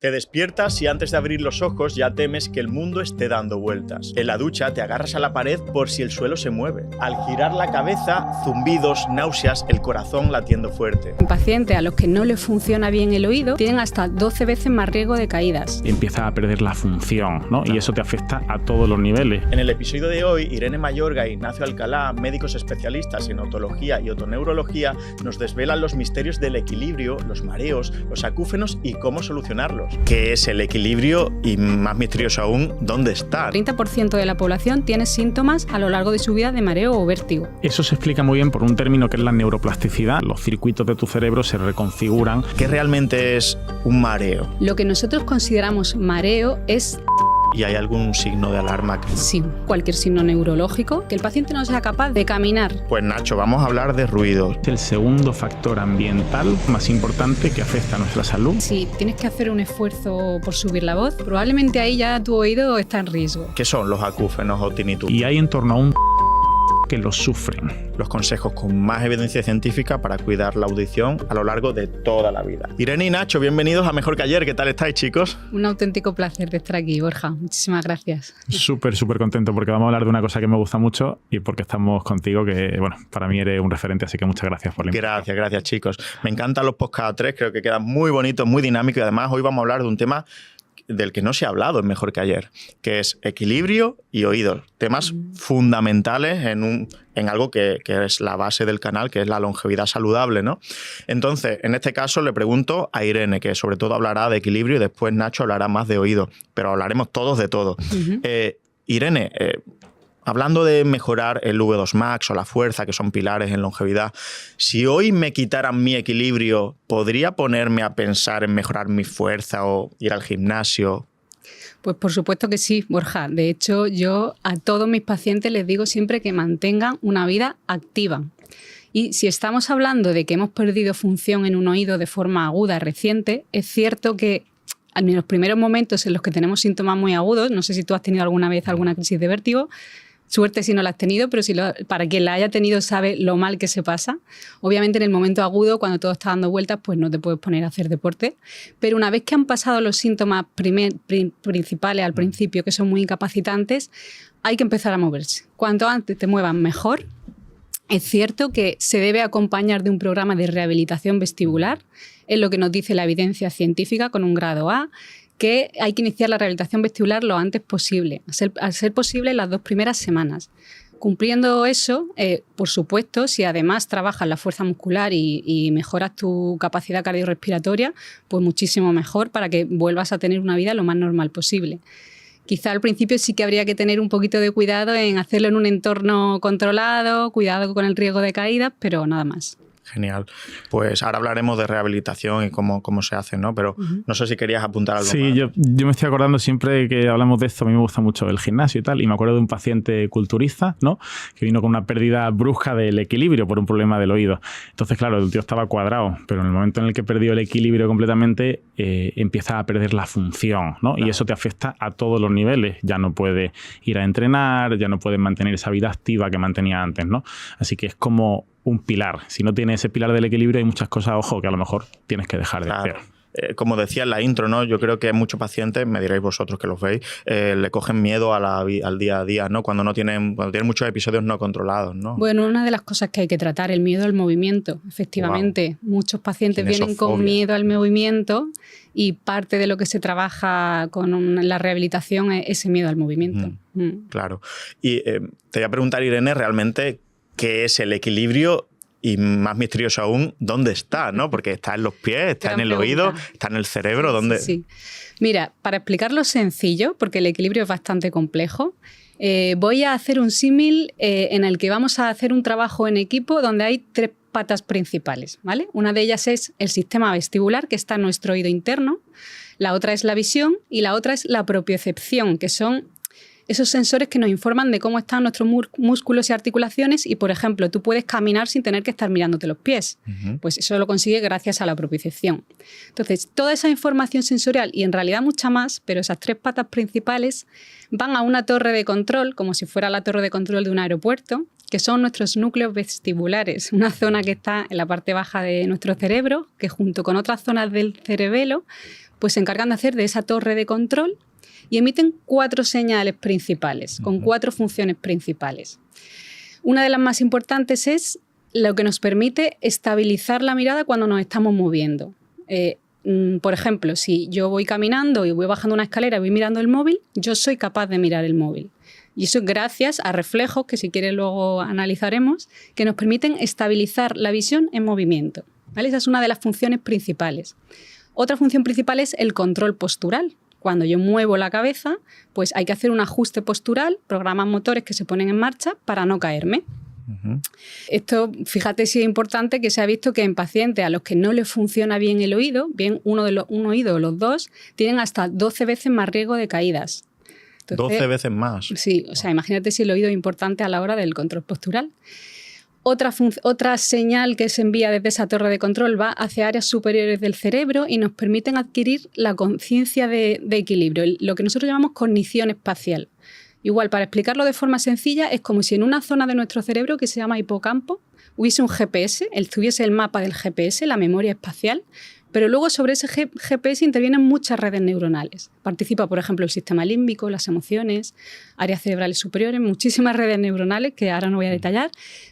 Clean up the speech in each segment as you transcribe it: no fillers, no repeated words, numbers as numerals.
Te despiertas y antes de abrir los ojos ya temes que el mundo esté dando vueltas. En la ducha te agarras a la pared por si el suelo se mueve. Al girar la cabeza, zumbidos, náuseas, el corazón latiendo fuerte. En pacientes a los que no les funciona bien el oído tienen hasta 12 veces más riesgo de caídas. Empieza a perder la función, ¿no? Y eso te afecta a todos los niveles. En el episodio de hoy, Irene Mayorga e Ignacio Alcalá, médicos especialistas en otología y otoneurología, nos desvelan los misterios del equilibrio, los mareos, los acúfenos y cómo solucionarlos. ¿Qué es el equilibrio? Y más misterioso aún, ¿dónde está? El 30% de la población tiene síntomas a lo largo de su vida de mareo o vértigo. Eso se explica muy bien por un término que es la neuroplasticidad. Los circuitos de tu cerebro se reconfiguran. ¿Qué realmente es un mareo? Lo que nosotros consideramos mareo es... ¿Y hay algún signo de alarma? Sí, cualquier signo neurológico, que el paciente no sea capaz de caminar. Pues Nacho, vamos a hablar de ruidos. Es el segundo factor ambiental más importante que afecta a nuestra salud. Si tienes que hacer un esfuerzo por subir la voz, probablemente ahí ya tu oído está en riesgo. ¿Qué son los acúfenos o tinnitus? Y hay en torno a un que los sufren. Los consejos con más evidencia científica para cuidar la audición a lo largo de toda la vida. Irene y Nacho, bienvenidos a Mejor que Ayer. ¿Qué tal estáis, chicos? Un auténtico placer de estar aquí, Borja. Muchísimas gracias. Súper contento porque vamos a hablar de una cosa que me gusta mucho y porque estamos contigo, que bueno, para mí eres un referente, así que muchas gracias por la invitación. Gracias, chicos. Me encantan los podcasts 3, creo que quedan muy bonitos, muy dinámicos y además hoy vamos a hablar de un tema del que no se ha hablado en Mejor que Ayer, que es equilibrio y oídos. Temas fundamentales en algo que es la base del canal, que es la longevidad saludable, ¿no? Entonces, en este caso le pregunto a Irene, que sobre todo hablará de equilibrio y después Nacho hablará más de oído, pero hablaremos todos de todo. Irene, hablando de mejorar el V2 Max o la fuerza, que son pilares en longevidad, si hoy me quitaran mi equilibrio, ¿podría ponerme a pensar en mejorar mi fuerza o ir al gimnasio? Pues por supuesto que sí, Borja. De hecho, yo a todos mis pacientes les digo siempre que mantengan una vida activa. Y si estamos hablando de que hemos perdido función en un oído de forma aguda reciente, es cierto que en los primeros momentos en los que tenemos síntomas muy agudos, no sé si tú has tenido alguna vez alguna crisis de vértigo, suerte si no la has tenido, pero para quien la haya tenido sabe lo mal que se pasa. Obviamente en el momento agudo, cuando todo está dando vueltas, pues no te puedes poner a hacer deporte. Pero una vez que han pasado los síntomas principales al principio, que son muy incapacitantes, hay que empezar a moverse. Cuanto antes te muevan, mejor. Es cierto que se debe acompañar de un programa de rehabilitación vestibular, es lo que nos dice la evidencia científica con un grado A, que hay que iniciar la rehabilitación vestibular lo antes posible, al ser posible las 2 primeras semanas. Cumpliendo eso, por supuesto, si además trabajas la fuerza muscular y mejoras tu capacidad cardiorrespiratoria, pues muchísimo mejor para que vuelvas a tener una vida lo más normal posible. Quizá al principio sí que habría que tener un poquito de cuidado en hacerlo en un entorno controlado, cuidado con el riesgo de caídas, pero nada más. Genial. Pues ahora hablaremos de rehabilitación y cómo se hace, ¿no? Pero no sé si querías apuntar algo más. Sí, yo me estoy acordando siempre que hablamos de esto, a mí me gusta mucho el gimnasio y tal, y me acuerdo de un paciente culturista, ¿no? Que vino con una pérdida brusca del equilibrio por un problema del oído. Entonces, claro, el tío estaba cuadrado, pero en el momento en el que perdió el equilibrio completamente, empieza a perder la función, ¿no? Claro. Y eso te afecta a todos los niveles. Ya no puede ir a entrenar, ya no puede mantener esa vida activa que mantenía antes, ¿no? Así que es como un pilar. Si no tienes ese pilar del equilibrio, hay muchas cosas, ojo, que a lo mejor tienes que dejar de hacer. Como decía en la intro, ¿no? Yo creo que muchos pacientes, me diréis vosotros que los veis, le cogen miedo al día a día, ¿no? Cuando tienen muchos episodios no controlados, ¿no? Bueno, una de las cosas que hay que tratar, el miedo al movimiento. Efectivamente, muchos pacientes vienen con miedo al movimiento y parte de lo que se trabaja con la rehabilitación es ese miedo al movimiento. Claro. Y te voy a preguntar, Irene, realmente, ¿qué es el equilibrio? Y más misterioso aún, ¿dónde está? ¿No? Porque está en los pies, está en el oído, está en el cerebro. ¿Dónde? Sí. Mira, para explicarlo sencillo, porque el equilibrio es bastante complejo, voy a hacer un símil en el que vamos a hacer un trabajo en equipo donde hay 3 patas principales, ¿vale? Una de ellas es el sistema vestibular, que está en nuestro oído interno, la otra es la visión y la otra es la propiocepción, que son esos sensores que nos informan de cómo están nuestros músculos y articulaciones y, por ejemplo, tú puedes caminar sin tener que estar mirándote los pies. Pues eso lo consigue gracias a la propiocepción. Entonces, toda esa información sensorial y en realidad mucha más, pero esas 3 patas principales van a una torre de control, como si fuera la torre de control de un aeropuerto, que son nuestros núcleos vestibulares, una zona que está en la parte baja de nuestro cerebro, que junto con otras zonas del cerebelo, pues se encargan de hacer de esa torre de control y emiten 4 señales principales, con 4 funciones principales. Una de las más importantes es lo que nos permite estabilizar la mirada cuando nos estamos moviendo. Por ejemplo, si yo voy caminando y voy bajando una escalera y voy mirando el móvil, yo soy capaz de mirar el móvil. Y eso es gracias a reflejos, que si quieres luego analizaremos, que nos permiten estabilizar la visión en movimiento, ¿vale? Esa es una de las funciones principales. Otra función principal es el control postural. Cuando yo muevo la cabeza, pues hay que hacer un ajuste postural, programas motores que se ponen en marcha para no caerme. Esto, fíjate si es importante, que se ha visto que en pacientes a los que no les funciona bien el oído, bien un oído o los dos, tienen hasta 12 veces más riesgo de caídas. Entonces, 12 veces más. Sí, o sea, imagínate si el oído es importante a la hora del control postural. Otra señal que se envía desde esa torre de control va hacia áreas superiores del cerebro y nos permiten adquirir la conciencia de equilibrio, lo que nosotros llamamos cognición espacial. Igual, para explicarlo de forma sencilla, es como si en una zona de nuestro cerebro que se llama hipocampo hubiese un GPS, tuviese el mapa del GPS, la memoria espacial, pero luego sobre ese GPS intervienen muchas redes neuronales. Participa, por ejemplo, el sistema límbico, las emociones, áreas cerebrales superiores, muchísimas redes neuronales que ahora no voy a detallar,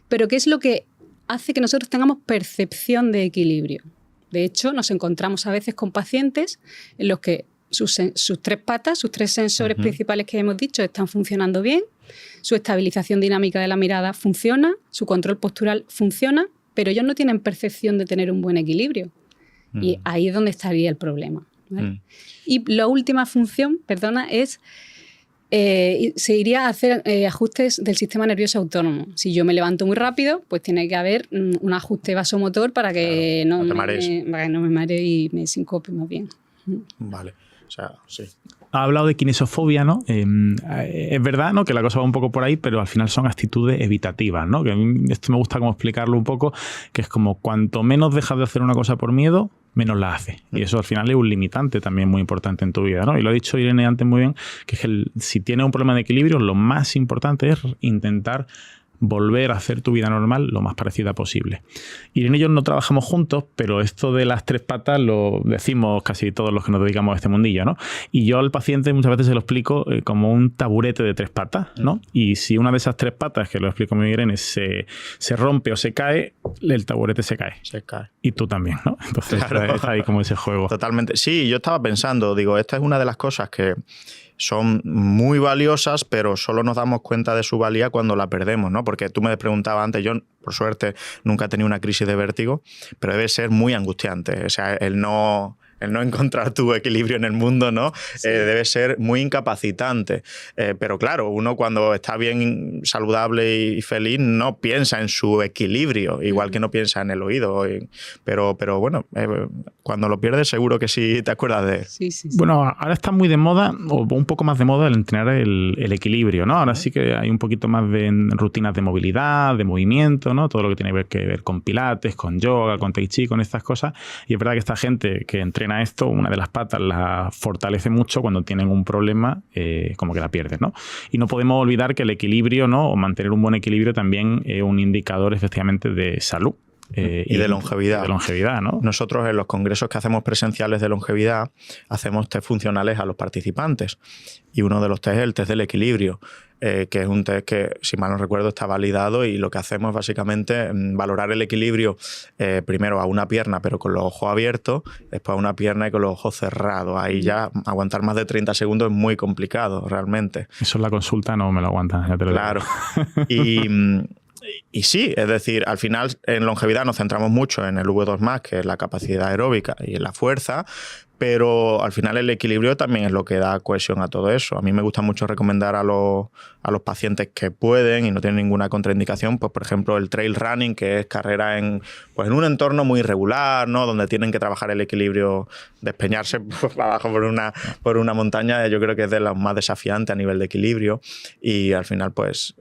pero que es lo que hace que nosotros tengamos percepción de equilibrio. De hecho, nos encontramos a veces con pacientes en los que sus 3 patas, sus 3 sensores principales que hemos dicho están funcionando bien, su estabilización dinámica de la mirada funciona, su control postural funciona, pero ellos no tienen percepción de tener un buen equilibrio. Y ahí es donde estaría el problema, ¿vale? Y la última función, es se iría a hacer ajustes del sistema nervioso autónomo. Si yo me levanto muy rápido, pues tiene que haber un ajuste vasomotor para que, claro, para que no me maree y me sincope más bien. Vale, o sea, sí. Ha hablado de kinesofobia, ¿no? Es verdad, ¿no?, que la cosa va un poco por ahí, pero al final son actitudes evitativas, ¿no? Que a mí esto me gusta como explicarlo un poco, que es como cuanto menos dejas de hacer una cosa por miedo, menos la haces. Y eso al final es un limitante también muy importante en tu vida, ¿no? Y lo ha dicho Irene antes muy bien, que es que si tienes un problema de equilibrio, lo más importante es intentar volver a hacer tu vida normal lo más parecida posible. Irene y yo no trabajamos juntos, pero esto de las 3 patas lo decimos casi todos los que nos dedicamos a este mundillo, ¿no? Y yo al paciente muchas veces se lo explico como un taburete de 3 patas, ¿no? Y si una de esas 3 patas, que lo explico muy Irene, se rompe o se cae, el taburete se cae. Se cae. Y tú también, ¿no? Entonces claro, está ahí como ese juego. Totalmente. Sí, yo estaba pensando, digo, esta es una de las cosas que son muy valiosas, pero solo nos damos cuenta de su valía cuando la perdemos, ¿no? Porque tú me preguntabas antes, yo por suerte nunca he tenido una crisis de vértigo, pero debe ser muy angustiante. O sea, el no encontrar tu equilibrio en el mundo, ¿no? Sí. Debe ser muy incapacitante. Pero claro, uno cuando está bien saludable y feliz no piensa en su equilibrio, igual que no piensa en el oído. Pero bueno, cuando lo pierdes seguro que sí te acuerdas de él. Sí. Bueno, ahora está muy de moda, o un poco más de moda, el entrenar el equilibrio, ¿no? Ahora sí que hay un poquito más de rutinas de movilidad, de movimiento, ¿no? Todo lo que tiene que ver con pilates, con yoga, con tai chi, con estas cosas. Y es verdad que esta gente que entrena esto, una de las patas la fortalece mucho, cuando tienen un problema, como que la pierden, ¿no? Y no podemos olvidar que el equilibrio, ¿no?, o mantener un buen equilibrio también es un indicador efectivamente de salud. Y de longevidad. De longevidad, ¿no? Nosotros en los congresos que hacemos presenciales de longevidad hacemos test funcionales a los participantes. Y uno de los test es el test del equilibrio, que es un test que, si mal no recuerdo, está validado, y lo que hacemos es básicamente valorar el equilibrio primero a una pierna pero con los ojos abiertos, después a una pierna y con los ojos cerrados. Ahí ya aguantar más de 30 segundos es muy complicado realmente. Eso en la consulta no me lo aguantan, ya te lo digo. Claro. Y sí, es decir, al final en longevidad nos centramos mucho en el V2+, que es la capacidad aeróbica y en la fuerza, pero al final el equilibrio también es lo que da cohesión a todo eso. A mí me gusta mucho recomendar a los pacientes que pueden y no tienen ninguna contraindicación, pues por ejemplo el trail running, que es carrera en un entorno muy irregular, ¿no?, donde tienen que trabajar el equilibrio, despeñarse abajo por una montaña. Yo creo que es de los más desafiantes a nivel de equilibrio, y al final pues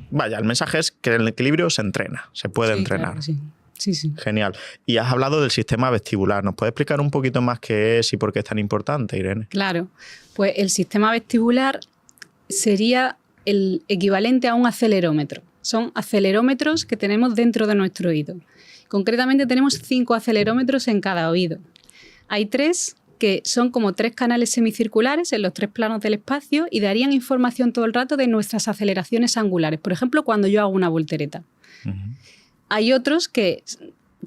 vaya, el mensaje es que el equilibrio se entrena, se puede entrenar. Claro, sí. Sí. Genial. Y has hablado del sistema vestibular. ¿Nos puedes explicar un poquito más qué es y por qué es tan importante, Irene? Claro. Pues el sistema vestibular sería el equivalente a un acelerómetro. son acelerómetros que tenemos dentro de nuestro oído. Concretamente tenemos 5 acelerómetros en cada oído. Hay 3 que son como 3 canales semicirculares en los 3 planos del espacio y darían información todo el rato de nuestras aceleraciones angulares. Por ejemplo, cuando yo hago una voltereta. Hay otros que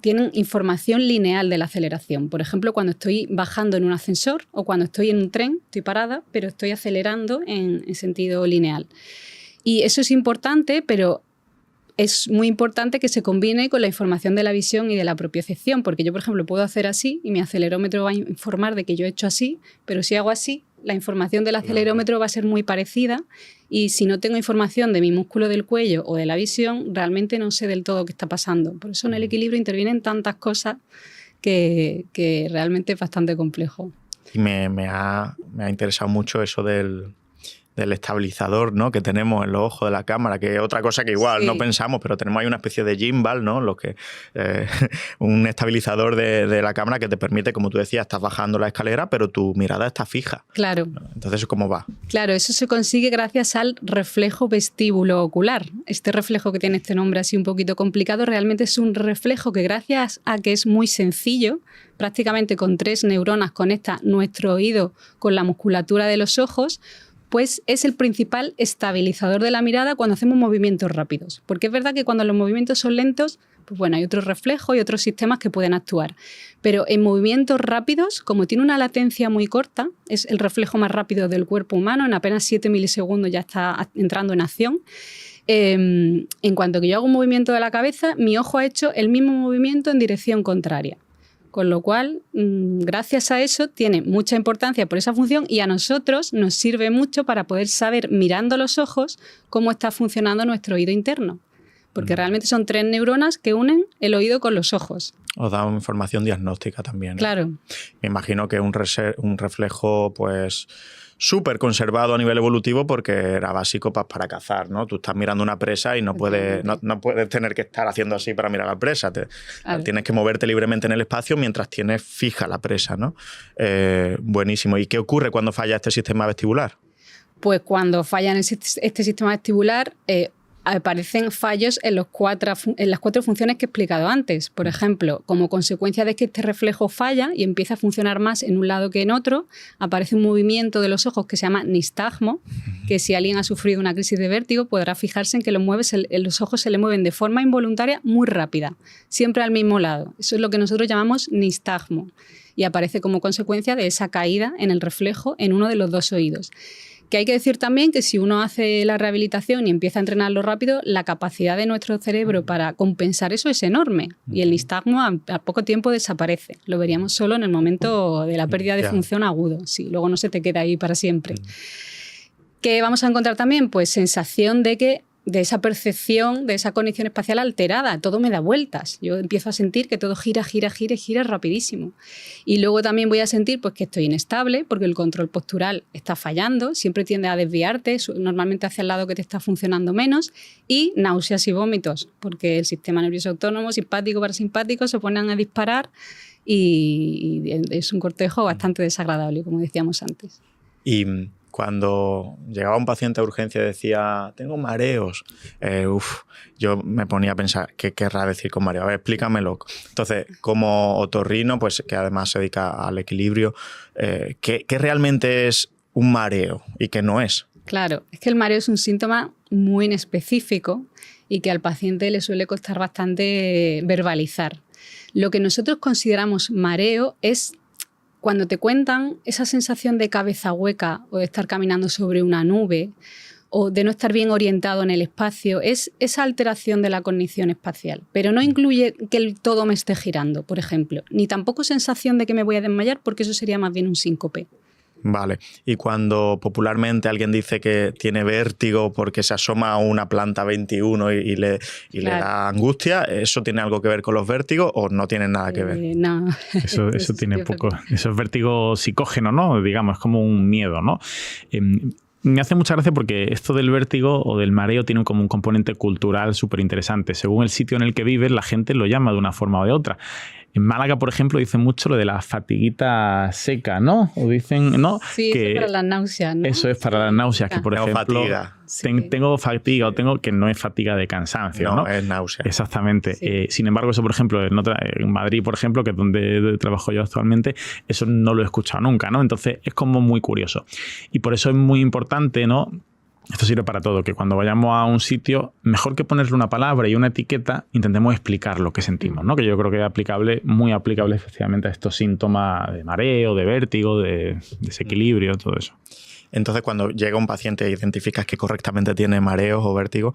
tienen información lineal de la aceleración. Por ejemplo, cuando estoy bajando en un ascensor o cuando estoy en un tren, estoy parada, pero estoy acelerando en sentido lineal. Y eso es importante, pero es muy importante que se combine con la información de la visión y de la propiocepción, porque yo, por ejemplo, puedo hacer así y mi acelerómetro va a informar de que yo he hecho así, pero si hago así, la información del acelerómetro va a ser muy parecida y si no tengo información de mi músculo del cuello o de la visión, realmente no sé del todo qué está pasando. Por eso en el equilibrio intervienen tantas cosas que realmente es bastante complejo. Y me ha interesado mucho eso del estabilizador, ¿no?, que tenemos en los ojos de la cámara, que es otra cosa que igual no pensamos, pero tenemos ahí una especie de gimbal, ¿no?, un estabilizador de la cámara que te permite, como tú decías, estás bajando la escalera, pero tu mirada está fija. Claro. Entonces, ¿cómo va? Claro, eso se consigue gracias al reflejo vestíbulo ocular. Este reflejo que tiene este nombre así un poquito complicado, realmente es un reflejo que gracias a que es muy sencillo, prácticamente con 3 neuronas conecta nuestro oído con la musculatura de los ojos, pues es el principal estabilizador de la mirada cuando hacemos movimientos rápidos. Porque es verdad que cuando los movimientos son lentos, pues bueno, hay otros reflejos y otros sistemas que pueden actuar. Pero en movimientos rápidos, como tiene una latencia muy corta, es el reflejo más rápido del cuerpo humano, en apenas 7 milisegundos ya está entrando en acción. En cuanto que yo hago un movimiento de la cabeza, mi ojo ha hecho el mismo movimiento en dirección contraria. Con lo cual, gracias a eso, tiene mucha importancia por esa función y a nosotros nos sirve mucho para poder saber, mirando los ojos, cómo está funcionando nuestro oído interno. Porque realmente son 3 neuronas que unen el oído con los ojos. Os da información diagnóstica también, ¿eh? Claro. Me imagino que un reflejo, pues, súper conservado a nivel evolutivo porque era básico para cazar, ¿no? Tú estás mirando una presa y no puedes tener que estar haciendo así para mirar la presa. Tienes que moverte libremente en el espacio mientras tienes fija la presa, ¿no? Buenísimo. ¿Y qué ocurre cuando falla este sistema vestibular? Pues cuando falla este sistema vestibular, aparecen fallos en las 4 funciones que he explicado antes. Por ejemplo, como consecuencia de que este reflejo falla y empieza a funcionar más en un lado que en otro, aparece un movimiento de los ojos que se llama nistagmo, que si alguien ha sufrido una crisis de vértigo podrá fijarse en que los ojos se le mueven de forma involuntaria muy rápida, siempre al mismo lado. Eso es lo que nosotros llamamos nistagmo y aparece como consecuencia de esa caída en el reflejo en uno de los 2 oídos. Que hay que decir también que si uno hace la rehabilitación y empieza a entrenarlo rápido, la capacidad de nuestro cerebro para compensar eso es enorme. Y el nistagmo a poco tiempo desaparece. Lo veríamos solo en el momento de la pérdida de función agudo. Sí, luego no se te queda ahí para siempre. ¿Qué vamos a encontrar también? Pues sensación de esa percepción, de esa cognición espacial alterada. Todo me da vueltas. Yo empiezo a sentir que todo gira rapidísimo. Y luego también voy a sentir pues, que estoy inestable porque el control postural está fallando. Siempre tiende a desviarte, normalmente hacia el lado que te está funcionando menos. Y náuseas y vómitos, porque el sistema nervioso autónomo, simpático, parasimpático, se ponen a disparar y es un cortejo bastante desagradable, como decíamos antes. Y cuando llegaba un paciente a urgencia y decía, tengo mareos, yo me ponía a pensar, ¿qué querrá decir con mareo? A ver, explícamelo. Entonces, como otorrino, pues que además se dedica al equilibrio, ¿qué realmente es un mareo y qué no es? Claro, es que el mareo es un síntoma muy inespecífico y que al paciente le suele costar bastante verbalizar. Lo que nosotros consideramos mareo es cuando te cuentan esa sensación de cabeza hueca o de estar caminando sobre una nube o de no estar bien orientado en el espacio, es esa alteración de la cognición espacial. Pero no incluye que todo me esté girando, por ejemplo, ni tampoco sensación de que me voy a desmayar porque eso sería más bien un síncope. Vale. Y cuando popularmente alguien dice que tiene vértigo porque se asoma a una planta 21 y le da angustia, ¿eso tiene algo que ver con los vértigos o no tiene nada que ver? No. Eso tiene poco. Eso es vértigo psicógeno, ¿no? Digamos, es como un miedo, ¿no? Me hace mucha gracia porque esto del vértigo o del mareo tiene como un componente cultural súper interesante. Según el sitio en el que vives, la gente lo llama de una forma o de otra. En Málaga, por ejemplo, dicen mucho lo de la fatiguita seca, ¿no? O dicen, ¿no? Sí, que eso es para las náuseas, ¿no? Eso es para las náuseas, que por tengo ejemplo... fatiga. Tengo fatiga o tengo que no es fatiga de cansancio, ¿no? Es náusea. Exactamente. Sí. Sin embargo, eso, por ejemplo, en Madrid, por ejemplo, que es donde trabajo yo actualmente, eso no lo he escuchado nunca, ¿no? Entonces es como muy curioso. Y por eso es muy importante, ¿no? Esto sirve para todo, que cuando vayamos a un sitio, mejor que ponerle una palabra y una etiqueta, intentemos explicar lo que sentimos, ¿no? Que yo creo que es aplicable, muy aplicable efectivamente a estos síntomas de mareo, de vértigo, de desequilibrio, todo eso. Entonces, cuando llega un paciente e identificas que correctamente tiene mareos o vértigo,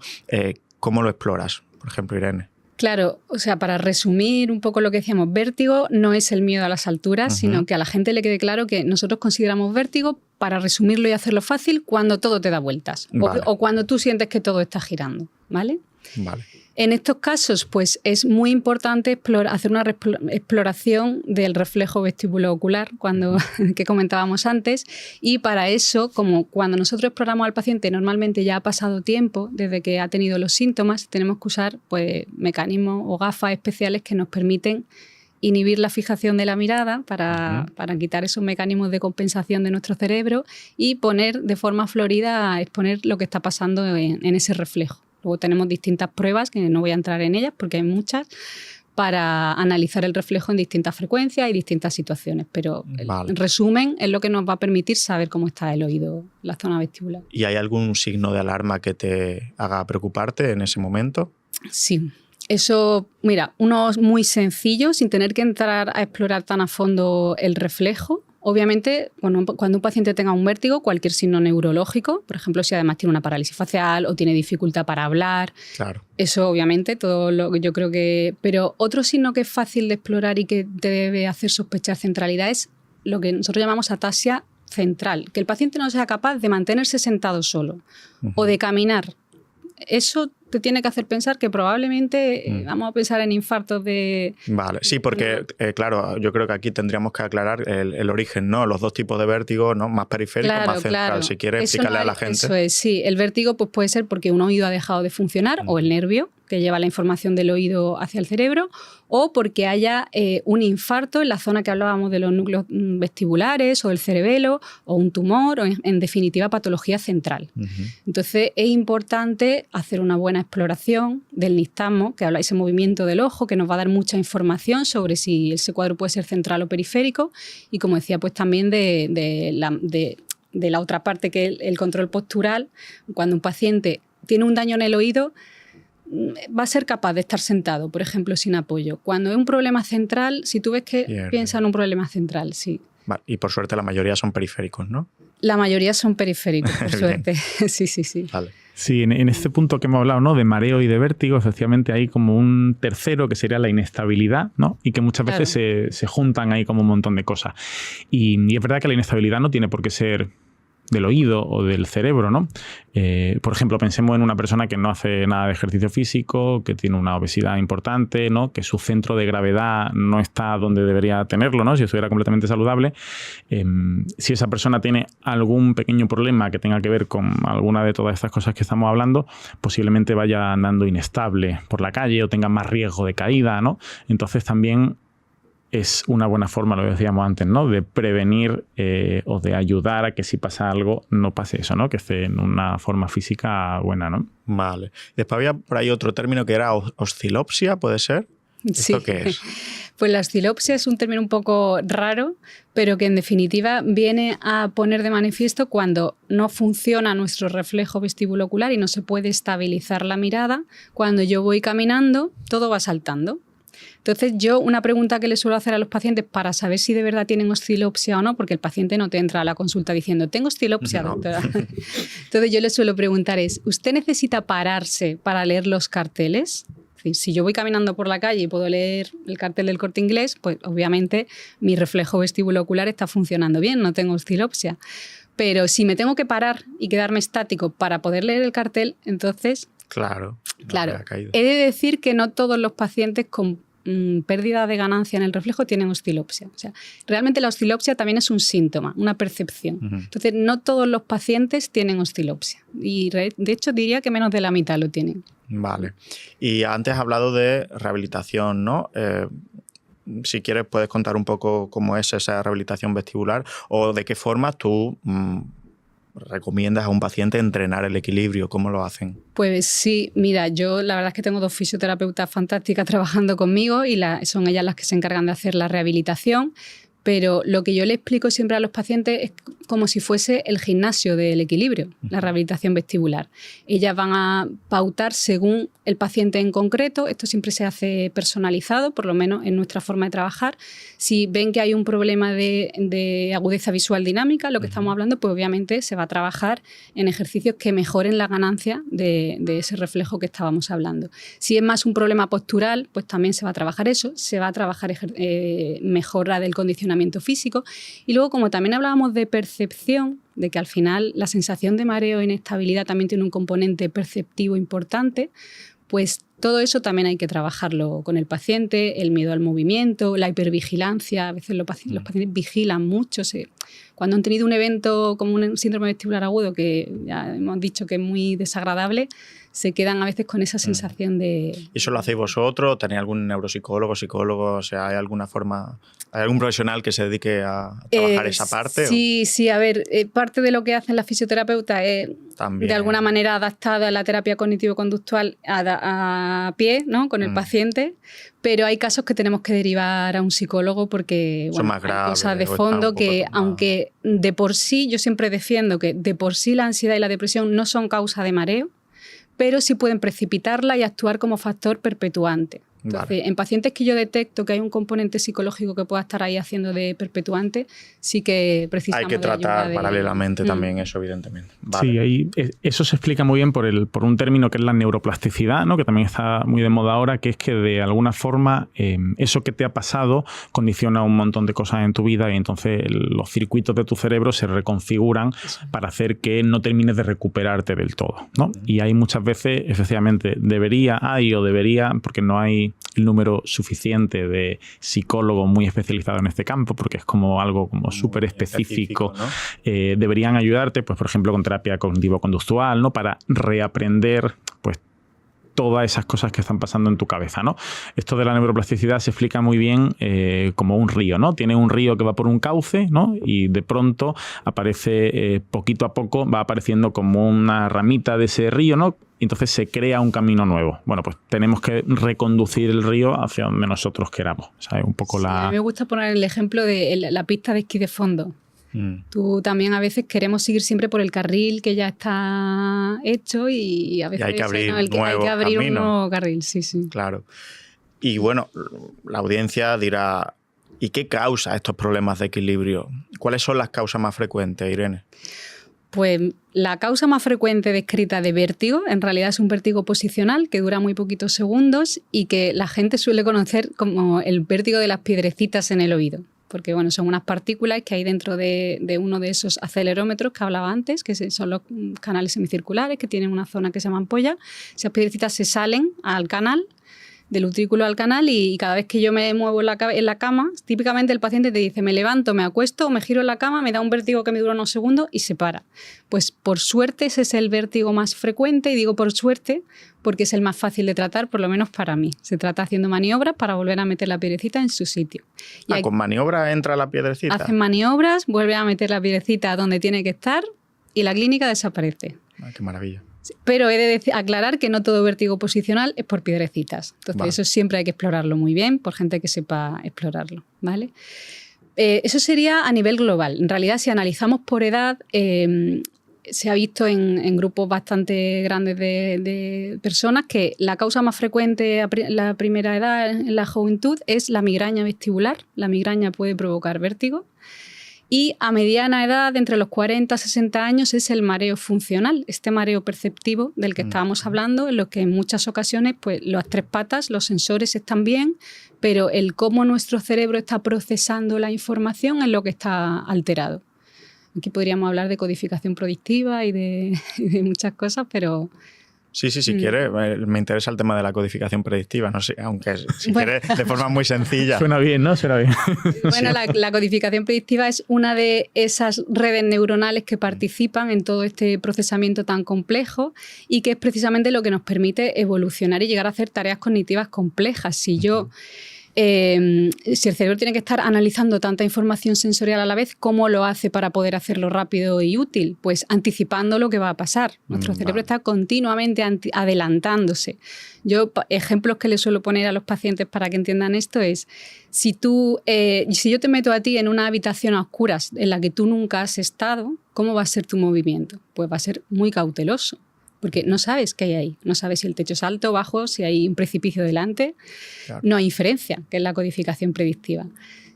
¿cómo lo exploras? Por ejemplo, Irene. Claro, o sea, para resumir un poco lo que decíamos, vértigo no es el miedo a las alturas, sino que a la gente le quede claro que nosotros consideramos vértigo, para resumirlo y hacerlo fácil, cuando todo te da vueltas, Vale. o cuando tú sientes que todo está girando, ¿vale? Vale. En estos casos, pues es muy importante hacer una exploración del reflejo vestibulo-ocular que comentábamos antes, y para eso, como cuando nosotros exploramos al paciente, normalmente ya ha pasado tiempo desde que ha tenido los síntomas, tenemos que usar pues, mecanismos o gafas especiales que nos permiten inhibir la fijación de la mirada para quitar esos mecanismos de compensación de nuestro cerebro y poner de forma florida, exponer lo que está pasando en ese reflejo. Luego tenemos distintas pruebas, que no voy a entrar en ellas porque hay muchas, para analizar el reflejo en distintas frecuencias y distintas situaciones. Pero en resumen, es lo que nos va a permitir saber cómo está el oído, la zona vestibular. ¿Y hay algún signo de alarma que te haga preocuparte en ese momento? Sí. Eso, mira, uno muy sencillo, sin tener que entrar a explorar tan a fondo el reflejo. Obviamente, cuando un paciente tenga un vértigo, cualquier signo neurológico, por ejemplo, si además tiene una parálisis facial o tiene dificultad para hablar, claro. Eso obviamente, todo lo que yo creo que... Pero otro signo que es fácil de explorar y que te debe hacer sospechar centralidad es lo que nosotros llamamos ataxia central, que el paciente no sea capaz de mantenerse sentado solo o de caminar. Eso te tiene que hacer pensar que probablemente vamos a pensar en infartos de... Vale, sí, porque claro, yo creo que aquí tendríamos que aclarar el origen, ¿no? Los dos tipos de vértigo, ¿no? Más periférico, más central. Claro. Si quieres explicarle a la gente. Eso es, sí. El vértigo pues, puede ser porque un oído ha dejado de funcionar o el nervio que lleva la información del oído hacia el cerebro, o porque haya un infarto en la zona que hablábamos de los núcleos vestibulares o el cerebelo, o un tumor, o en definitiva patología central. Entonces es importante hacer una buena exploración del nistagmo, que habla de ese movimiento del ojo, que nos va a dar mucha información sobre si ese cuadro puede ser central o periférico, y como decía, pues también de la otra parte, que es el control postural. Cuando un paciente tiene un daño en el oído, va a ser capaz de estar sentado, por ejemplo, sin apoyo. Cuando es un problema central, si tú ves que piensa en un problema central, sí. Vale. Y por suerte la mayoría son periféricos, ¿no? La mayoría son periféricos, por suerte. Sí. Vale. Sí, en este punto que hemos hablado, ¿no? De mareo y de vértigo, efectivamente hay como un tercero que sería la inestabilidad, ¿no? Y que muchas veces se juntan ahí como un montón de cosas. Y es verdad que la inestabilidad no tiene por qué ser del oído o del cerebro, ¿no? Por ejemplo, pensemos en una persona que no hace nada de ejercicio físico, que tiene una obesidad importante, ¿no? Que su centro de gravedad no está donde debería tenerlo, ¿no? Si estuviera completamente saludable. Si esa persona tiene algún pequeño problema que tenga que ver con alguna de todas estas cosas que estamos hablando, posiblemente vaya andando inestable por la calle o tenga más riesgo de caída, ¿no? Entonces también es una buena forma, lo decíamos antes, ¿no? De prevenir o de ayudar a que si pasa algo no pase eso, ¿no? Que esté en una forma física buena, ¿no? Vale. Después había por ahí otro término que era oscilopsia, ¿puede ser? ¿Esto qué es? Pues la oscilopsia es un término un poco raro, pero que en definitiva viene a poner de manifiesto cuando no funciona nuestro reflejo vestibulo-ocular y no se puede estabilizar la mirada. Cuando yo voy caminando, todo va saltando. Entonces yo una pregunta que le suelo hacer a los pacientes para saber si de verdad tienen oscilopsia o no, porque el paciente no te entra a la consulta diciendo tengo oscilopsia, doctora. Entonces yo le suelo preguntar es, ¿usted necesita pararse para leer los carteles? Es decir, si yo voy caminando por la calle y puedo leer el cartel del Corte Inglés, pues obviamente mi reflejo vestibulo-ocular está funcionando bien, no tengo oscilopsia. Pero si me tengo que parar y quedarme estático para poder leer el cartel, entonces... Claro. He de decir que no todos los pacientes con pérdida de ganancia en el reflejo tienen oscilopsia. O sea, realmente la oscilopsia también es un síntoma, una percepción. Entonces, no todos los pacientes tienen oscilopsia. Y de hecho, diría que menos de la mitad lo tienen. Vale. Y antes has hablado de rehabilitación, ¿no? si quieres, puedes contar un poco cómo es esa rehabilitación vestibular o de qué forma tú recomiendas a un paciente entrenar el equilibrio. ¿Cómo lo hacen? Pues sí, mira, yo la verdad es que tengo 2 fisioterapeutas fantásticas trabajando conmigo y son ellas las que se encargan de hacer la rehabilitación. Pero lo que yo le explico siempre a los pacientes es como si fuese el gimnasio del equilibrio, la rehabilitación vestibular. Ellas van a pautar según el paciente en concreto. Esto siempre se hace personalizado, por lo menos en nuestra forma de trabajar. Si ven que hay un problema de agudeza visual dinámica, lo que estamos hablando, pues obviamente se va a trabajar en ejercicios que mejoren la ganancia de ese reflejo que estábamos hablando. Si es más un problema postural, pues también se va a trabajar eso. Se va a trabajar mejora del condicionamiento físico. Y luego, como también hablábamos de percepción, de que al final la sensación de mareo e inestabilidad también tiene un componente perceptivo importante, pues todo eso también hay que trabajarlo con el paciente, el miedo al movimiento, la hipervigilancia. A veces los pacientes vigilan mucho. Cuando han tenido un evento como un síndrome vestibular agudo, que ya hemos dicho que es muy desagradable, se quedan a veces con esa sensación de... ¿Y eso lo hacéis vosotros? ¿Tenéis algún neuropsicólogo, psicólogo? O sea, ¿hay alguna forma, hay algún profesional que se dedique a trabajar esa parte? Sí, a ver, parte de lo que hacen las fisioterapeutas es también, de alguna manera adaptada a la terapia cognitivo-conductual a pie, ¿no? Con el paciente, pero hay casos que tenemos que derivar a un psicólogo porque son más graves, hay cosas de fondo que, aunque de por sí, yo siempre defiendo que de por sí la ansiedad y la depresión no son causa de mareo, pero sí pueden precipitarla y actuar como factor perpetuante. Entonces, en pacientes que yo detecto que hay un componente psicológico que pueda estar ahí haciendo de perpetuante, sí que precisamos hay que tratar paralelamente también eso, evidentemente. Vale. Sí, ahí, eso se explica muy bien por un término que es la neuroplasticidad, ¿no? Que también está muy de moda ahora, que es que de alguna forma eso que te ha pasado condiciona un montón de cosas en tu vida y entonces los circuitos de tu cerebro se reconfiguran para hacer que no termines de recuperarte del todo, ¿no? Y hay muchas veces, efectivamente, debería, porque no hay el número suficiente de psicólogos muy especializados en este campo, porque es como algo como súper específico, ¿no? Deberían ayudarte, pues, por ejemplo, con terapia cognitivo-conductual, ¿no? Para reaprender, pues, todas esas cosas que están pasando en tu cabeza, ¿no? Esto de la neuroplasticidad se explica muy bien como un río, ¿no? Tiene un río que va por un cauce, ¿no? Y de pronto aparece, poquito a poco, va apareciendo como una ramita de ese río, ¿no? Y entonces se crea un camino nuevo. Bueno, pues tenemos que reconducir el río hacia donde nosotros queramos. ¿Sabes? Un poco A mí me gusta poner el ejemplo de la pista de esquí de fondo. Tú también a veces queremos seguir siempre por el carril que ya está hecho y a veces hay que abrir, hay que abrir un nuevo carril. Sí. Claro. Y bueno, la audiencia dirá, ¿y qué causa estos problemas de equilibrio? ¿Cuáles son las causas más frecuentes, Irene? Pues la causa más frecuente descrita de vértigo en realidad es un vértigo posicional que dura muy poquitos segundos y que la gente suele conocer como el vértigo de las piedrecitas en el oído. Porque bueno, son unas partículas que hay dentro de uno de esos acelerómetros que hablaba antes, que son los canales semicirculares, que tienen una zona que se llama ampolla. Esas piedrecitas se salen al canal, del utrículo al canal, y cada vez que yo me muevo en la cama, típicamente el paciente te dice, me levanto, me acuesto o me giro en la cama, me da un vértigo que me dura unos segundos y se para. Pues por suerte ese es el vértigo más frecuente, y digo por suerte porque es el más fácil de tratar, por lo menos para mí. Se trata haciendo maniobras para volver a meter la piedrecita en su sitio. ¿Con maniobra entra la piedrecita? Hacen maniobras, vuelve a meter la piedrecita donde tiene que estar y la clínica desaparece. Qué maravilla. Pero he de aclarar que no todo vértigo posicional es por piedrecitas. Entonces eso siempre hay que explorarlo muy bien por gente que sepa explorarlo, ¿vale? Eso sería a nivel global. En realidad, si analizamos por edad, se ha visto en grupos bastante grandes de personas que la causa más frecuente en la primera edad, en la juventud, es la migraña vestibular. La migraña puede provocar vértigo. Y a mediana edad, entre los 40 y 60 años, es el mareo funcional, este mareo perceptivo del que estábamos hablando, en lo que en muchas ocasiones pues, las 3 patas, los sensores están bien, pero el cómo nuestro cerebro está procesando la información es lo que está alterado. Aquí podríamos hablar de codificación predictiva y de muchas cosas, pero... Sí, si quieres, me interesa el tema de la codificación predictiva, no sé, aunque si quieres de forma muy sencilla. Suena bien, ¿no? Suena bien. Bueno, la codificación predictiva es una de esas redes neuronales que participan en todo este procesamiento tan complejo y que es precisamente lo que nos permite evolucionar y llegar a hacer tareas cognitivas complejas. Si yo si el cerebro tiene que estar analizando tanta información sensorial a la vez, ¿cómo lo hace para poder hacerlo rápido y útil? Pues anticipando lo que va a pasar. Nuestro cerebro está continuamente adelantándose. Yo, ejemplos que le suelo poner a los pacientes para que entiendan esto es, si yo te meto a ti en una habitación a oscuras en la que tú nunca has estado, ¿cómo va a ser tu movimiento? Pues va a ser muy cauteloso. Porque no sabes qué hay ahí, no sabes si el techo es alto o bajo, si hay un precipicio delante, claro. No hay inferencia, que es la codificación predictiva.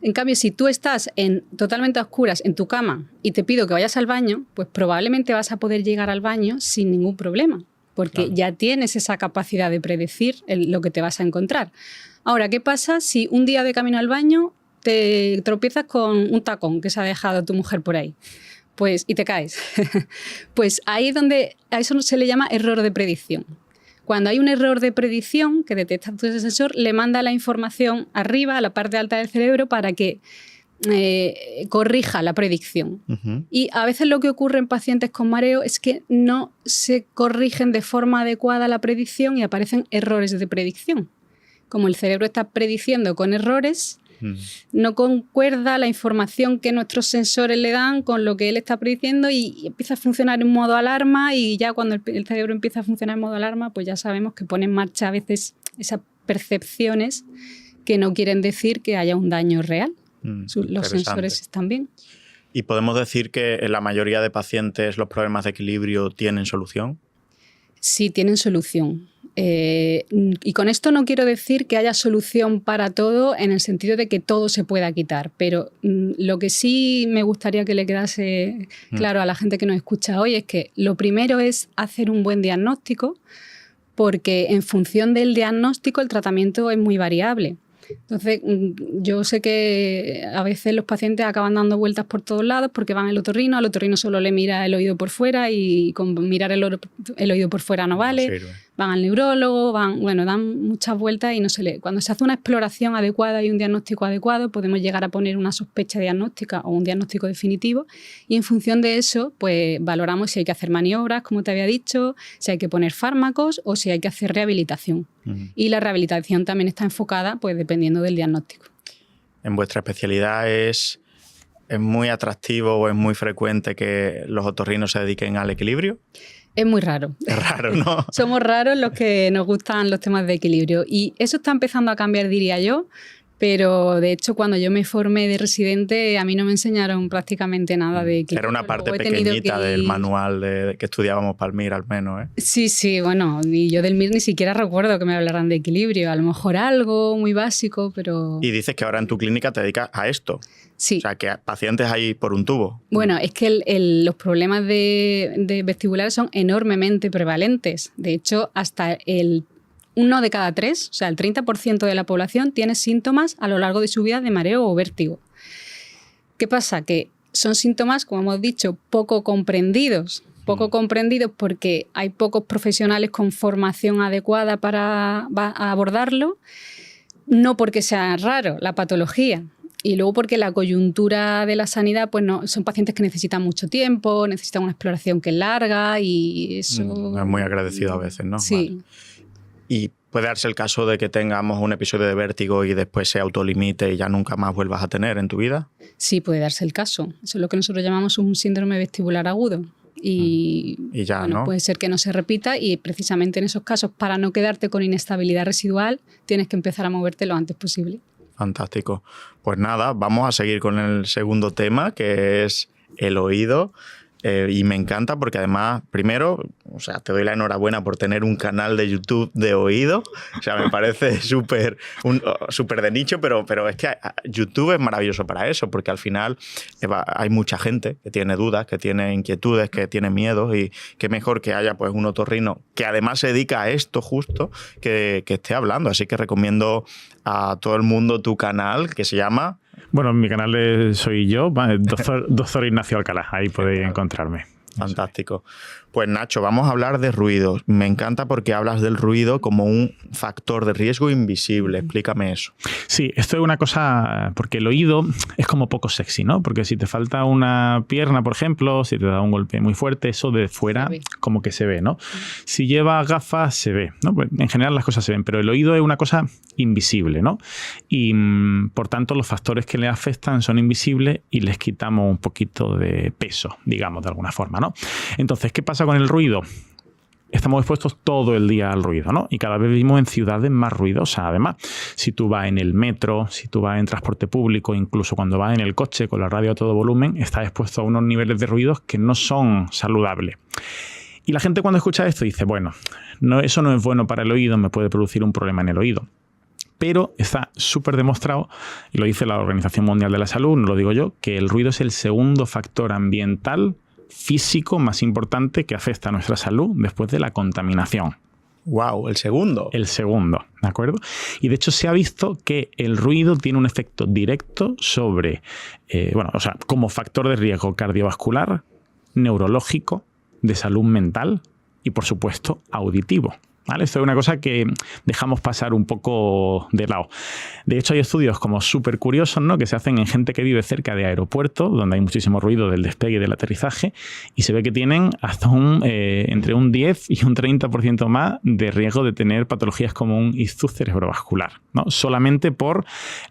En cambio, si tú estás totalmente a oscuras en tu cama y te pido que vayas al baño, pues probablemente vas a poder llegar al baño sin ningún problema, porque claro. Ya tienes esa capacidad de predecir lo que te vas a encontrar. Ahora, ¿qué pasa si un día de camino al baño te tropiezas con un tacón que se ha dejado tu mujer por ahí? Pues, y te caes. Pues ahí es donde a eso se le llama error de predicción. Cuando hay un error de predicción que detecta tu sensor, le manda la información arriba, a la parte alta del cerebro, para que corrija la predicción. Uh-huh. Y a veces lo que ocurre en pacientes con mareo es que no se corrigen de forma adecuada la predicción y aparecen errores de predicción. Como el cerebro está prediciendo con errores, no concuerda la información que nuestros sensores le dan con lo que él está prediciendo y empieza a funcionar en modo alarma, y ya cuando el cerebro empieza a funcionar en modo alarma, pues ya sabemos que pone en marcha a veces esas percepciones que no quieren decir que haya un daño real. Los sensores están bien. ¿Y podemos decir que en la mayoría de pacientes los problemas de equilibrio tienen solución? Sí, tienen solución. Y con esto no quiero decir que haya solución para todo en el sentido de que todo se pueda quitar, pero lo que sí me gustaría que le quedase claro a la gente que nos escucha hoy es que lo primero es hacer un buen diagnóstico, porque en función del diagnóstico el tratamiento es muy variable. Entonces, yo sé que a veces los pacientes acaban dando vueltas por todos lados porque van al otorrino solo le mira el oído por fuera y con mirar el oído por fuera no vale, van al neurólogo, dan muchas vueltas y no se le... Cuando se hace una exploración adecuada y un diagnóstico adecuado, podemos llegar a poner una sospecha diagnóstica o un diagnóstico definitivo, y en función de eso, pues valoramos si hay que hacer maniobras, como te había dicho, si hay que poner fármacos o si hay que hacer rehabilitación. Y la rehabilitación también está enfocada, pues dependiendo del diagnóstico. ¿En vuestra especialidad es muy atractivo o es muy frecuente que los otorrinos se dediquen al equilibrio? Es muy raro. Es raro, ¿no? Somos raros los que nos gustan los temas de equilibrio, y eso está empezando a cambiar, diría yo. Pero, de hecho, cuando yo me formé de residente, a mí no me enseñaron prácticamente nada de equilibrio. Era una parte pequeñita del manual que estudiábamos para el MIR, al menos, ¿eh? Sí, bueno, y yo del MIR ni siquiera recuerdo que me hablaran de equilibrio. A lo mejor algo muy básico, pero... Y dices que ahora en tu clínica te dedicas a esto. Sí. O sea, que pacientes hay por un tubo. Bueno, es que los problemas de vestibulares son enormemente prevalentes. De hecho, hasta el 1 de cada 3, o sea, el 30% de la población tiene síntomas a lo largo de su vida de mareo o vértigo. ¿Qué pasa? Que son síntomas, como hemos dicho, poco comprendidos. Poco comprendidos porque hay pocos profesionales con formación adecuada para abordarlo, no porque sea raro la patología. Y luego porque la coyuntura de la sanidad, pues no, son pacientes que necesitan mucho tiempo, necesitan una exploración que es larga y eso... Es muy agradecido a veces, ¿no? Sí. Vale. Y puede darse el caso de que tengamos un episodio de vértigo y después se autolimite y ya nunca más vuelvas a tener en tu vida. Sí, puede darse el caso. Eso es lo que nosotros llamamos un síndrome vestibular agudo. Y ya, bueno, ¿no? Puede ser que no se repita, y precisamente en esos casos, para no quedarte con inestabilidad residual, tienes que empezar a moverte lo antes posible. Fantástico. Pues nada, vamos a seguir con el segundo tema, que es el oído. Y me encanta porque además, primero, o sea, te doy la enhorabuena por tener un canal de YouTube de oído. O sea, me parece súper de nicho, pero es que YouTube es maravilloso para eso, porque al final hay mucha gente que tiene dudas, que tiene inquietudes, que tiene miedos, y qué mejor que haya pues un otorrino que además se dedica a esto justo, que esté hablando. Así que recomiendo a todo el mundo tu canal, que se llama... Bueno, mi canal soy yo, Doctor Ignacio Alcalá, ahí podéis encontrarme. Fantástico. Pues Nacho, vamos a hablar de ruido. Me encanta porque hablas del ruido como un factor de riesgo invisible. Explícame eso. Sí, esto es una cosa, porque el oído es como poco sexy, ¿no? Porque si te falta una pierna, por ejemplo, si te da un golpe muy fuerte, eso de fuera como que se ve, ¿no? Si llevas gafas, se ve, ¿no? Pues en general las cosas se ven, pero el oído es una cosa invisible, ¿no? Y por tanto los factores que le afectan son invisibles y les quitamos un poquito de peso, digamos, de alguna forma, ¿no? Entonces, ¿qué pasa con el ruido? Estamos expuestos todo el día al ruido, ¿no? Y cada vez vivimos en ciudades más ruidosas. Además, si tú vas en el metro, si tú vas en transporte público, incluso cuando vas en el coche con la radio a todo volumen, estás expuesto a unos niveles de ruidos que no son saludables. Y la gente cuando escucha esto dice, bueno, eso no es bueno para el oído, me puede producir un problema en el oído. Pero está súper demostrado, y lo dice la Organización Mundial de la Salud, no lo digo yo, que el ruido es el segundo factor ambiental físico más importante que afecta a nuestra salud después de la contaminación. ¡Wow! ¿El segundo? El segundo, ¿de acuerdo? Y de hecho se ha visto que el ruido tiene un efecto directo sobre, como factor de riesgo cardiovascular, neurológico, de salud mental y, por supuesto, auditivo. ¿Vale? Esto es una cosa que dejamos pasar un poco de lado. De hecho, hay estudios como súper curiosos, ¿no? Que se hacen en gente que vive cerca de aeropuertos, donde hay muchísimo ruido del despegue y del aterrizaje, y se ve que tienen hasta entre un 10 y un 30% más de riesgo de tener patologías como un ictus cerebrovascular, ¿no? Solamente por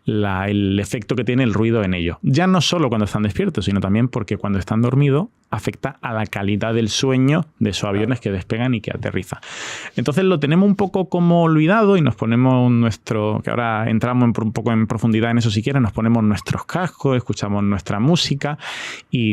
el efecto que tiene el ruido en ellos. Ya no solo cuando están despiertos, sino también porque cuando están dormidos afecta a la calidad del sueño de esos aviones que despegan y que aterrizan. Entonces lo tenemos un poco como olvidado y nos ponemos que ahora entramos un poco en profundidad en eso si quieres, nos ponemos nuestros cascos, escuchamos nuestra música y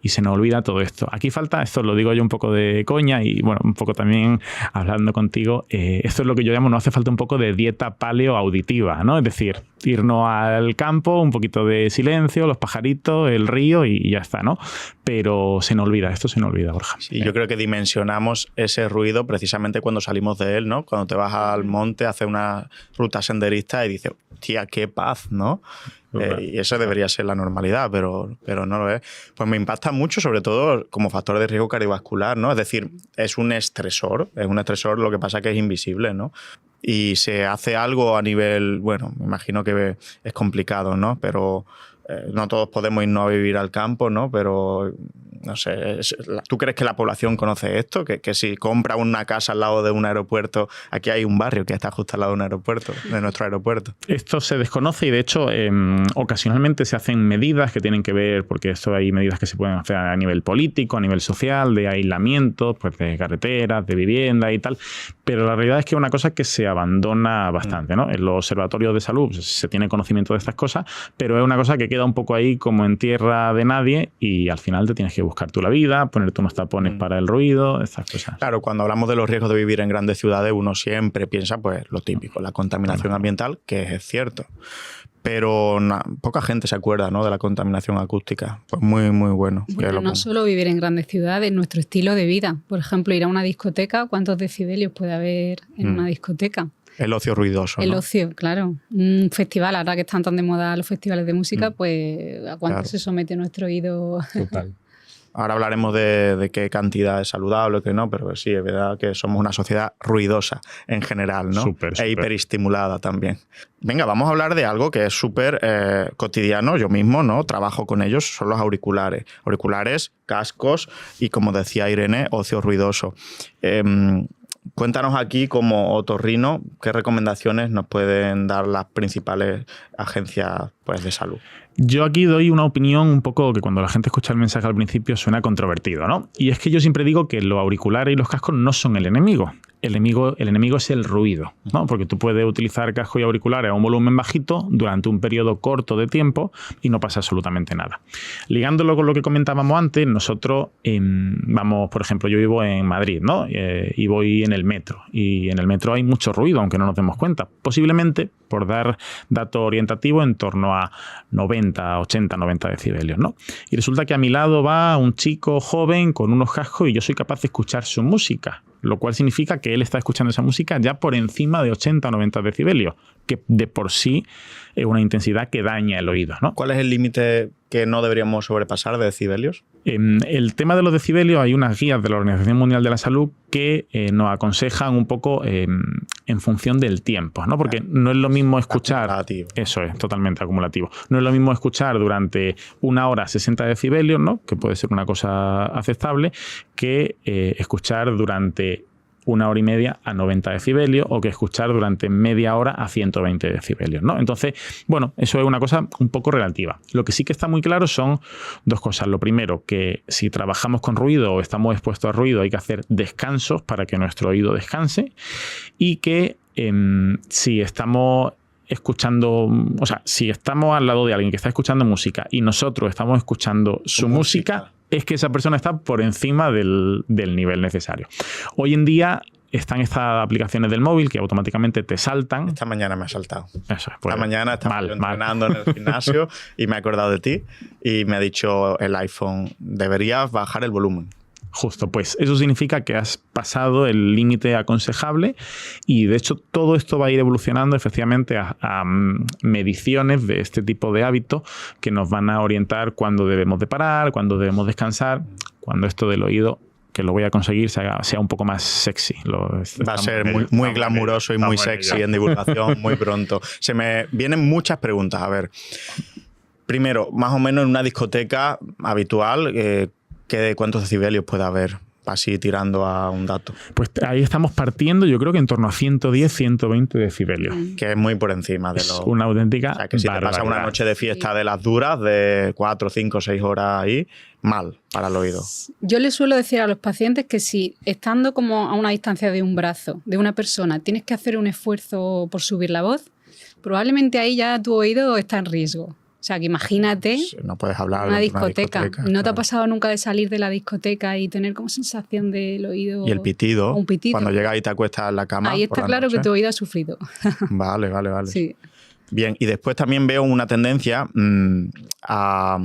se nos olvida todo esto. Aquí falta, esto lo digo yo un poco de coña y bueno, un poco también hablando contigo, esto es lo que yo llamo, nos hace falta un poco de dieta paleoauditiva, ¿no? Es decir, irnos al campo, un poquito de silencio, los pajaritos, el río y ya está, ¿no? Pero se nos olvida, esto se nos olvida, Borja. Sí, yo creo que dimensionamos ese ruido precisamente cuando salimos de él, ¿no? Cuando te vas al monte, haces una ruta senderista y dices, tía, qué paz, ¿no? Y eso debería ser la normalidad, pero no lo es. Pues me impacta mucho, sobre todo como factor de riesgo cardiovascular, ¿no? Es decir, es un estresor, lo que pasa es que es invisible, ¿no? Y se hace algo a nivel, bueno, me imagino que es complicado, ¿no? Pero no todos podemos irnos a vivir al campo, ¿no? Pero, no sé, ¿tú crees que la población conoce esto? Que si compra una casa al lado de un aeropuerto, aquí hay un barrio que está justo al lado de un aeropuerto, de nuestro aeropuerto. Esto se desconoce y, de hecho, ocasionalmente se hacen medidas que tienen que ver, porque esto hay medidas que se pueden hacer a nivel político, a nivel social, de aislamiento, pues de carreteras, de vivienda y tal, pero la realidad es que es una cosa que se abandona bastante, ¿no? En los observatorios de salud se tiene conocimiento de estas cosas, pero es una cosa que queda un poco ahí como en tierra de nadie y al final te tienes que buscar tú la vida, ponerte unos tapones para el ruido, estas cosas. Claro, cuando hablamos de los riesgos de vivir en grandes ciudades, uno siempre piensa pues lo típico, la contaminación ambiental, que es cierto. Pero poca gente se acuerda, ¿no?, de la contaminación acústica. Pues muy, muy bueno. Bueno, no solo vivir en grandes ciudades, nuestro estilo de vida. Por ejemplo, ir a una discoteca, ¿cuántos decibelios puede haber en una discoteca? El ocio ruidoso, El ¿no? ocio, claro. Un festival, ahora que están tan de moda los festivales de música, pues ¿a cuánto se somete nuestro oído? Total. Ahora hablaremos de qué cantidad es saludable o qué no, pero sí, es verdad que somos una sociedad ruidosa en general, ¿no? Súper. Hiperestimulada también. Venga, vamos a hablar de algo que es súper cotidiano. Yo mismo, ¿no?, trabajo con ellos, son los auriculares. Auriculares, cascos y, como decía Irene, ocio ruidoso. Cuéntanos aquí, como otorrino, qué recomendaciones nos pueden dar las principales agencias, pues, de salud. Yo aquí doy una opinión un poco que cuando la gente escucha el mensaje al principio suena controvertido, ¿no? Y es que yo siempre digo que los auriculares y los cascos no son el enemigo. El enemigo es el ruido, ¿no? Porque tú puedes utilizar cascos y auriculares a un volumen bajito durante un periodo corto de tiempo y no pasa absolutamente nada. Ligándolo con lo que comentábamos antes, nosotros vamos, por ejemplo, yo vivo en Madrid, ¿no? Y voy en el metro. Y en el metro hay mucho ruido, aunque no nos demos cuenta. Posiblemente, por dar dato orientativo, en torno a 90, 80, 90 decibelios, ¿no? Y resulta que a mi lado va un chico joven con unos cascos y yo soy capaz de escuchar su música, lo cual significa que él está escuchando esa música ya por encima de 80 o 90 decibelios, que de por sí es una intensidad que daña el oído, ¿no? ¿Cuál es el límite que no deberíamos sobrepasar de decibelios? El tema de los decibelios, hay unas guías de la Organización Mundial de la Salud que nos aconsejan un poco en función del tiempo, ¿no? Porque no es lo mismo escuchar... Acumulativo. Eso es, totalmente acumulativo. No es lo mismo escuchar durante 1 hora 60 decibelios, ¿no? Que puede ser una cosa aceptable, que escuchar durante 1 hora y media a 90 decibelios o que escuchar durante media hora a 120 decibelios, ¿no? Entonces, bueno, eso es una cosa un poco relativa. Lo que sí que está muy claro son 2 cosas. Lo primero, que si trabajamos con ruido o estamos expuestos a ruido, hay que hacer descansos para que nuestro oído descanse, y que si estamos escuchando, o sea, si estamos al lado de alguien que está escuchando música y nosotros estamos escuchando su música, es que esa persona está por encima del nivel necesario. Hoy en día están estas aplicaciones del móvil que automáticamente te saltan. Esta mañana me ha saltado. Eso es, pues, esta mañana estaba yo entrenando en el gimnasio y me he acordado de ti y me ha dicho el iPhone, deberías bajar el volumen. Justo, pues eso significa que has pasado el límite aconsejable, y de hecho todo esto va a ir evolucionando efectivamente a mediciones de este tipo de hábitos que nos van a orientar cuándo debemos de parar, cuándo debemos descansar, cuando esto del oído, que lo voy a conseguir, sea un poco más sexy. Va a ser muy glamuroso y muy sexy en divulgación muy pronto. Se me vienen muchas preguntas. A ver, primero, más o menos en una discoteca habitual, ¿cuántos decibelios puede haber? Así tirando a un dato. Pues ahí estamos partiendo, yo creo que en torno a 110, 120 decibelios. Que es muy por encima de lo... una auténtica... O sea, que si te pasa una noche de fiesta de las duras, de 4, 5, 6 horas ahí, mal para el oído. Yo le suelo decir a los pacientes que si estando como a una distancia de un brazo de una persona tienes que hacer un esfuerzo por subir la voz, probablemente ahí ya tu oído está en riesgo. O sea, que imagínate no puedes hablar una discoteca. ¿No claro. te ha pasado nunca de salir de la discoteca y tener como sensación del oído? Y el pitido. Un pitido. Cuando llegas y te acuestas en la cama. Ahí está claro que tu oído ha sufrido. Vale. Sí. Bien, y después también veo una tendencia a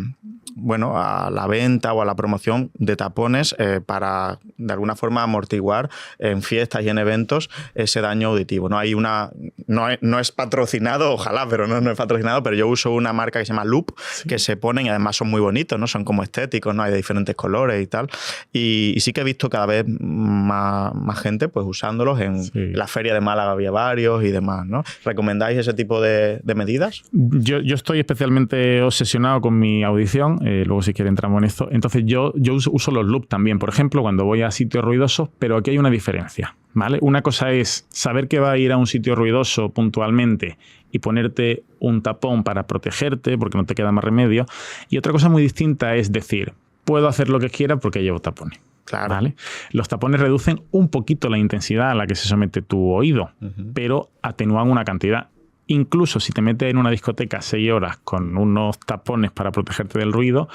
la venta o a la promoción de tapones para, de alguna forma, amortiguar en fiestas y en eventos ese daño auditivo. ¿No? Hay no es patrocinado, ojalá, pero no es patrocinado, pero yo uso una marca que se llama Loop, sí, que se ponen y además son muy bonitos, ¿no? Son como estéticos, ¿no? Hay de diferentes colores y tal. Y sí que he visto cada vez más gente pues usándolos en la Feria de Málaga, había varios y demás, ¿no? ¿Recomendáis ese tipo de medidas? Yo estoy especialmente obsesionado con mi audición, luego si quiere entramos en esto. Entonces yo uso los Loop también, por ejemplo, cuando voy a sitios ruidosos, pero aquí hay una diferencia, ¿vale? Una cosa es saber que va a ir a un sitio ruidoso puntualmente y ponerte un tapón para protegerte porque no te queda más remedio, y otra cosa muy distinta es decir, puedo hacer lo que quiera porque llevo tapones. Claro. ¿Vale? Los tapones reducen un poquito la intensidad a la que se somete tu oído, pero atenúan una cantidad. Incluso si te metes en una discoteca 6 horas con unos tapones para protegerte del ruido,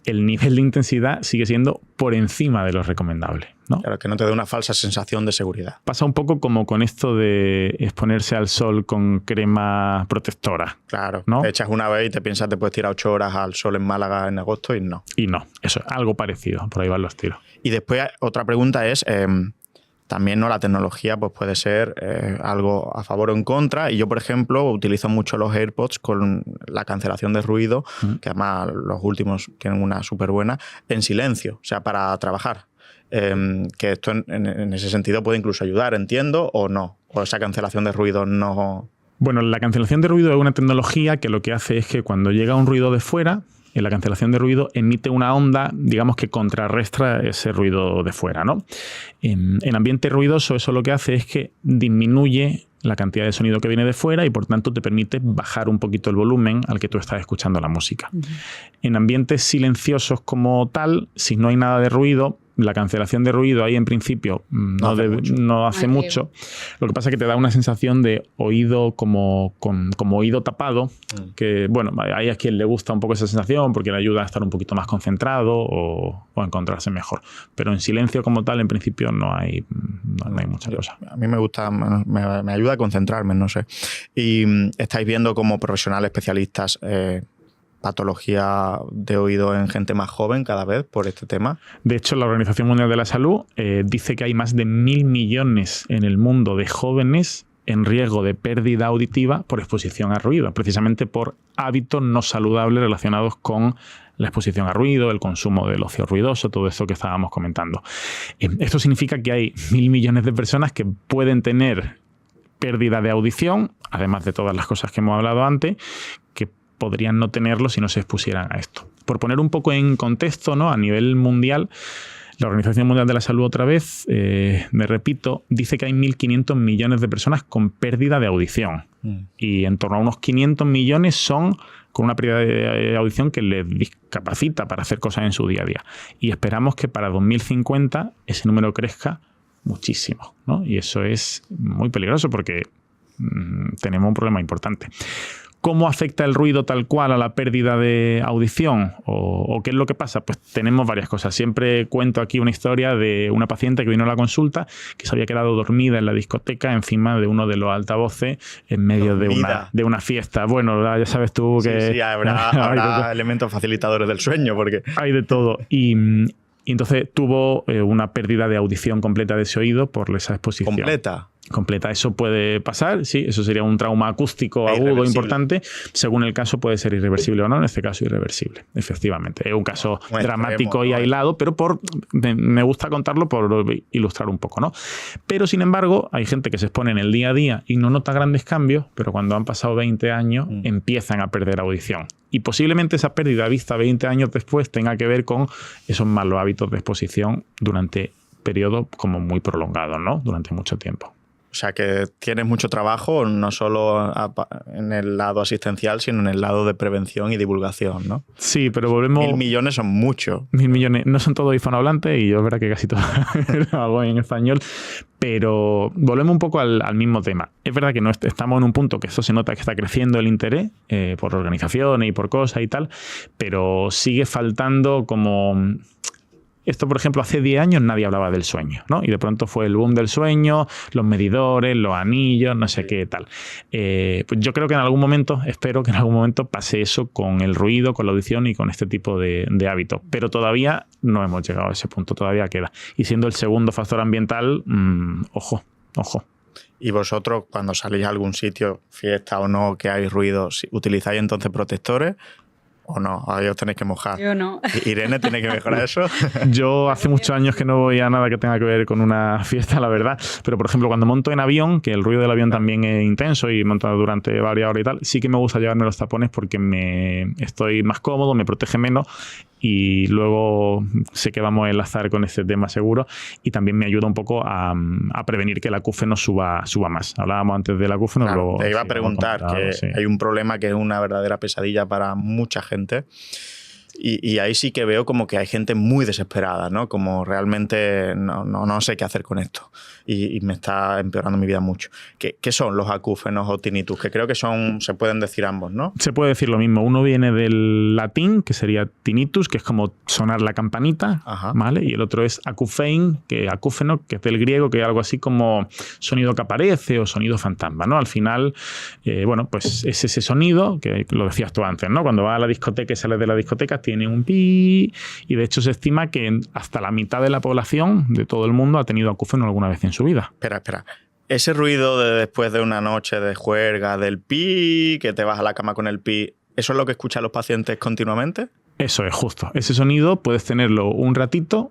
el nivel de intensidad sigue siendo por encima de lo recomendable, ¿no? Claro, que no te dé una falsa sensación de seguridad. Pasa un poco como con esto de exponerse al sol con crema protectora. Claro, ¿no? Te echas una vez y te piensas te puedes tirar 8 horas al sol en Málaga en agosto y no. Y no, eso es algo parecido, por ahí van los tiros. Y después otra pregunta es... también, ¿no? La tecnología pues, puede ser algo a favor o en contra. Y yo, por ejemplo, utilizo mucho los AirPods con la cancelación de ruido, que además los últimos tienen una súper buena, en silencio, o sea, para trabajar. Que esto en ese sentido puede incluso ayudar, entiendo, o no. O esa cancelación de ruido no... Bueno, la cancelación de ruido es una tecnología que lo que hace es que cuando llega un ruido de fuera, en la cancelación de ruido emite una onda, digamos, que contrarrestra ese ruido de fuera, ¿no? En ambiente ruidoso eso lo que hace es que disminuye la cantidad de sonido que viene de fuera y por tanto te permite bajar un poquito el volumen al que tú estás escuchando la música. En ambientes silenciosos como tal, si no hay nada de ruido, la cancelación de ruido ahí en principio no hace mucho. Lo que pasa es que te da una sensación de oído como oído tapado, que bueno, hay a quien le gusta un poco esa sensación porque le ayuda a estar un poquito más concentrado o a encontrarse mejor. Pero en silencio como tal, en principio no hay mucha cosa. A mí me gusta, me ayuda a concentrarme, no sé. Y estáis viendo como profesionales especialistas patología de oído en gente más joven cada vez por este tema. De hecho, la Organización Mundial de la Salud dice que hay más de 1.000 millones en el mundo de jóvenes en riesgo de pérdida auditiva por exposición a ruido, precisamente por hábitos no saludables relacionados con la exposición a ruido, el consumo del ocio ruidoso, todo eso que estábamos comentando. Esto significa que hay 1.000 millones de personas que pueden tener pérdida de audición, además de todas las cosas que hemos hablado antes, que podrían no tenerlo si no se expusieran a esto. Por poner un poco en contexto, ¿no? A nivel mundial, la Organización Mundial de la Salud, otra vez, me repito, dice que hay 1.500 millones de personas con pérdida de audición. Y en torno a unos 500 millones son con una pérdida de audición que les discapacita para hacer cosas en su día a día. Y esperamos que para 2050 ese número crezca muchísimo, ¿no? Y eso es muy peligroso porque tenemos un problema importante. ¿Cómo afecta el ruido tal cual a la pérdida de audición? ¿O qué es lo que pasa? Pues tenemos varias cosas. Siempre cuento aquí una historia de una paciente que vino a la consulta que se había quedado dormida en la discoteca encima de uno de los altavoces en medio de una fiesta. Bueno, ya sabes tú que... Sí, habrá elementos facilitadores del sueño porque... Hay de todo. Y entonces tuvo una pérdida de audición completa de ese oído por esa exposición. Completa. Eso puede pasar, sí, eso sería un trauma acústico agudo importante. Según el caso puede ser irreversible o no, en este caso irreversible, efectivamente. Es un caso dramático y aislado, pero me gusta contarlo por ilustrar un poco, ¿no? Pero sin embargo, hay gente que se expone en el día a día y no nota grandes cambios, pero cuando han pasado 20 años empiezan a perder audición. Y posiblemente esa pérdida vista 20 años después tenga que ver con esos malos hábitos de exposición durante periodos como muy prolongados, ¿no? Durante mucho tiempo. O sea, que tienes mucho trabajo, no solo en el lado asistencial, sino en el lado de prevención y divulgación, ¿no? Sí, pero volvemos... 1.000 millones son mucho. 1.000 millones. No son todos hispanohablantes y yo es verdad que casi todo lo hago en español, pero volvemos un poco al mismo tema. Es verdad que no estamos en un punto que eso se nota que está creciendo el interés por organizaciones y por cosas y tal, pero sigue faltando como... Esto, por ejemplo, hace 10 años nadie hablaba del sueño, ¿no? Y de pronto fue el boom del sueño, los medidores, los anillos, no sé qué tal. Pues yo creo que en algún momento, espero que en algún momento pase eso con el ruido, con la audición y con este tipo de hábitos. Pero todavía no hemos llegado a ese punto, todavía queda. Y siendo el segundo factor ambiental, ojo. ¿Y vosotros, cuando salís a algún sitio, fiesta o no, que hay ruido, utilizáis entonces protectores? ¿O no? Ahí os tenéis que mojar. Yo no. Irene, ¿tiene que mejorar eso? Yo hace muchos años que no voy a nada que tenga que ver con una fiesta, la verdad. Pero, por ejemplo, cuando monto en avión, que el ruido del avión también es intenso y monto durante varias horas y tal, sí que me gusta llevarme los tapones porque estoy más cómodo, me protege menos y luego sé que vamos a enlazar con este tema seguro y también me ayuda un poco a prevenir que el acúfeno suba más. Hablábamos antes del acúfeno. Claro, te iba a preguntar que sí. Hay un problema que es una verdadera pesadilla para mucha gente y ahí sí que veo como que hay gente muy desesperada, ¿no? Como realmente no sé qué hacer con esto y me está empeorando mi vida mucho. ¿Qué son los acúfenos o tinnitus? Que creo que se pueden decir ambos, ¿no? Se puede decir lo mismo. Uno viene del latín, que sería tinnitus, que es como sonar la campanita, ¿vale? Y el otro es acúfein, acúfeno, que es del griego, que es algo así como sonido que aparece o sonido fantasma, ¿no? Al final, pues es ese sonido, que lo decías tú antes, ¿no? Cuando vas a la discoteca y sales de la discoteca, tiene un pi, y de hecho se estima que hasta la mitad de la población de todo el mundo ha tenido acúfeno alguna vez en su vida. Espera. Ese ruido de después de una noche de juerga, del pi, que te vas a la cama con el pi, ¿eso es lo que escuchan los pacientes continuamente? Eso es, justo. Ese sonido puedes tenerlo un ratito,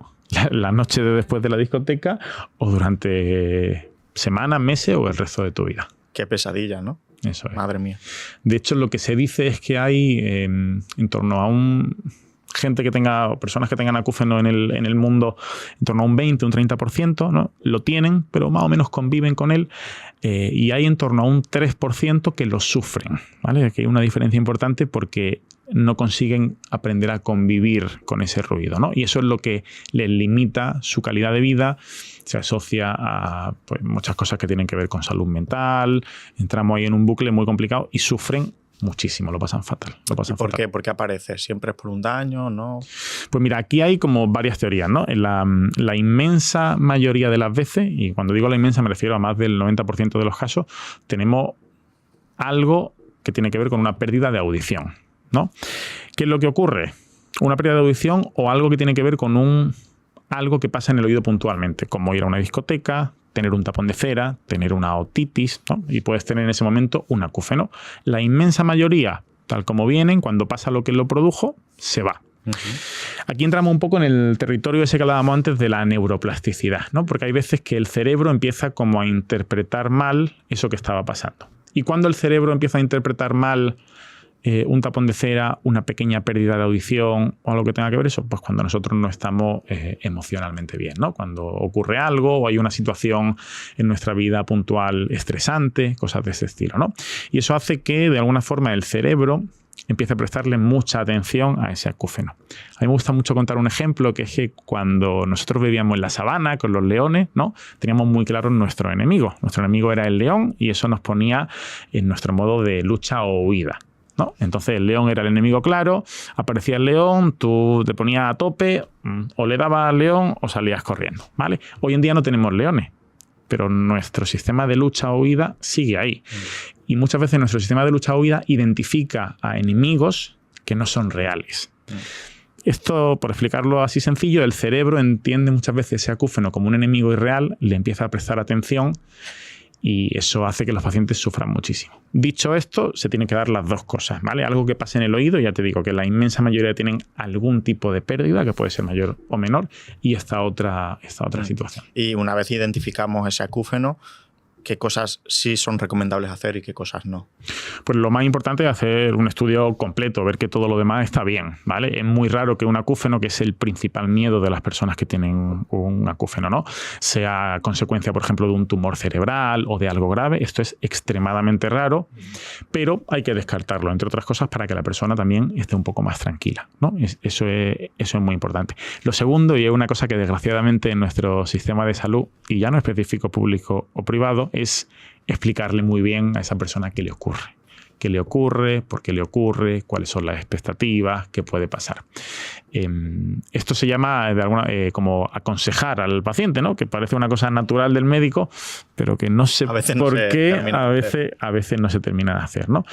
la noche de después de la discoteca, o durante semanas, meses o el resto de tu vida. Qué pesadilla, ¿no? Eso es. Madre mía. De hecho, lo que se dice es que hay en torno a gente que tenga, o personas que tengan acúfeno en el mundo, en torno a un 20, un 30%, ¿no? Lo tienen, pero más o menos conviven con él. Y hay en torno a un 3% que lo sufren, ¿vale? Aquí hay una diferencia importante porque no consiguen aprender a convivir con ese ruido, ¿no? Y eso es lo que les limita su calidad de vida, se asocia a muchas cosas que tienen que ver con salud mental, entramos ahí en un bucle muy complicado y sufren muchísimo, lo pasan fatal. ¿Y por qué? ¿Por qué aparece? ¿Siempre es por un daño? ¿No? Pues mira, aquí hay como varias teorías, ¿no? En la inmensa mayoría de las veces, y cuando digo la inmensa me refiero a más del 90% de los casos, tenemos algo que tiene que ver con una pérdida de audición, ¿no? ¿Qué es lo que ocurre? Una pérdida de audición o algo que tiene que ver con algo que pasa en el oído puntualmente, como ir a una discoteca, tener un tapón de cera, tener una otitis, ¿no? Y puedes tener en ese momento un acúfeno. La inmensa mayoría, tal como vienen, cuando pasa lo que lo produjo, se va. Aquí entramos un poco en el territorio ese que hablábamos antes de la neuroplasticidad, ¿no? Porque hay veces que el cerebro empieza como a interpretar mal eso que estaba pasando. Y cuando el cerebro empieza a interpretar mal un tapón de cera, una pequeña pérdida de audición o algo que tenga que ver eso, pues cuando nosotros no estamos emocionalmente bien, ¿no? Cuando ocurre algo o hay una situación en nuestra vida puntual estresante, cosas de ese estilo, ¿no? Y eso hace que de alguna forma el cerebro empieza a prestarle mucha atención a ese acúfeno. A mí me gusta mucho contar un ejemplo, que es que cuando nosotros vivíamos en la sabana con los leones, ¿no? Teníamos muy claro nuestro enemigo. Nuestro enemigo era el león y eso nos ponía en nuestro modo de lucha o huida, ¿no? Entonces el león era el enemigo claro, aparecía el león, tú te ponías a tope, o le dabas al león o salías corriendo, ¿vale? Hoy en día no tenemos leones, pero nuestro sistema de lucha o huida sigue ahí. Y muchas veces nuestro sistema de lucha o huida identifica a enemigos que no son reales. Esto, por explicarlo así sencillo, el cerebro entiende muchas veces ese acúfeno como un enemigo irreal, le empieza a prestar atención y eso hace que los pacientes sufran muchísimo. Dicho esto, se tienen que dar las dos cosas, ¿vale? Algo que pase en el oído, ya te digo que la inmensa mayoría tienen algún tipo de pérdida, que puede ser mayor o menor, y esta otra situación. Y una vez identificamos ese acúfeno, ¿qué cosas sí son recomendables hacer y qué cosas no? Pues lo más importante es hacer un estudio completo, ver que todo lo demás está bien, ¿vale? Es muy raro que un acúfeno, que es el principal miedo de las personas que tienen un acúfeno, ¿no?, sea consecuencia, por ejemplo, de un tumor cerebral o de algo grave. Esto es extremadamente raro, pero hay que descartarlo, entre otras cosas, para que la persona también esté un poco más tranquila, ¿no? Eso es muy importante. Lo segundo, y es una cosa que desgraciadamente en nuestro sistema de salud, y ya no específico público o privado, es explicarle muy bien a esa persona qué le ocurre. ¿Qué le ocurre? ¿Por qué le ocurre? ¿Cuáles son las expectativas? ¿Qué puede pasar? Esto se llama como aconsejar al paciente, ¿no? Que parece una cosa natural del médico, pero que no sé por qué a veces no se termina de hacer, ¿no?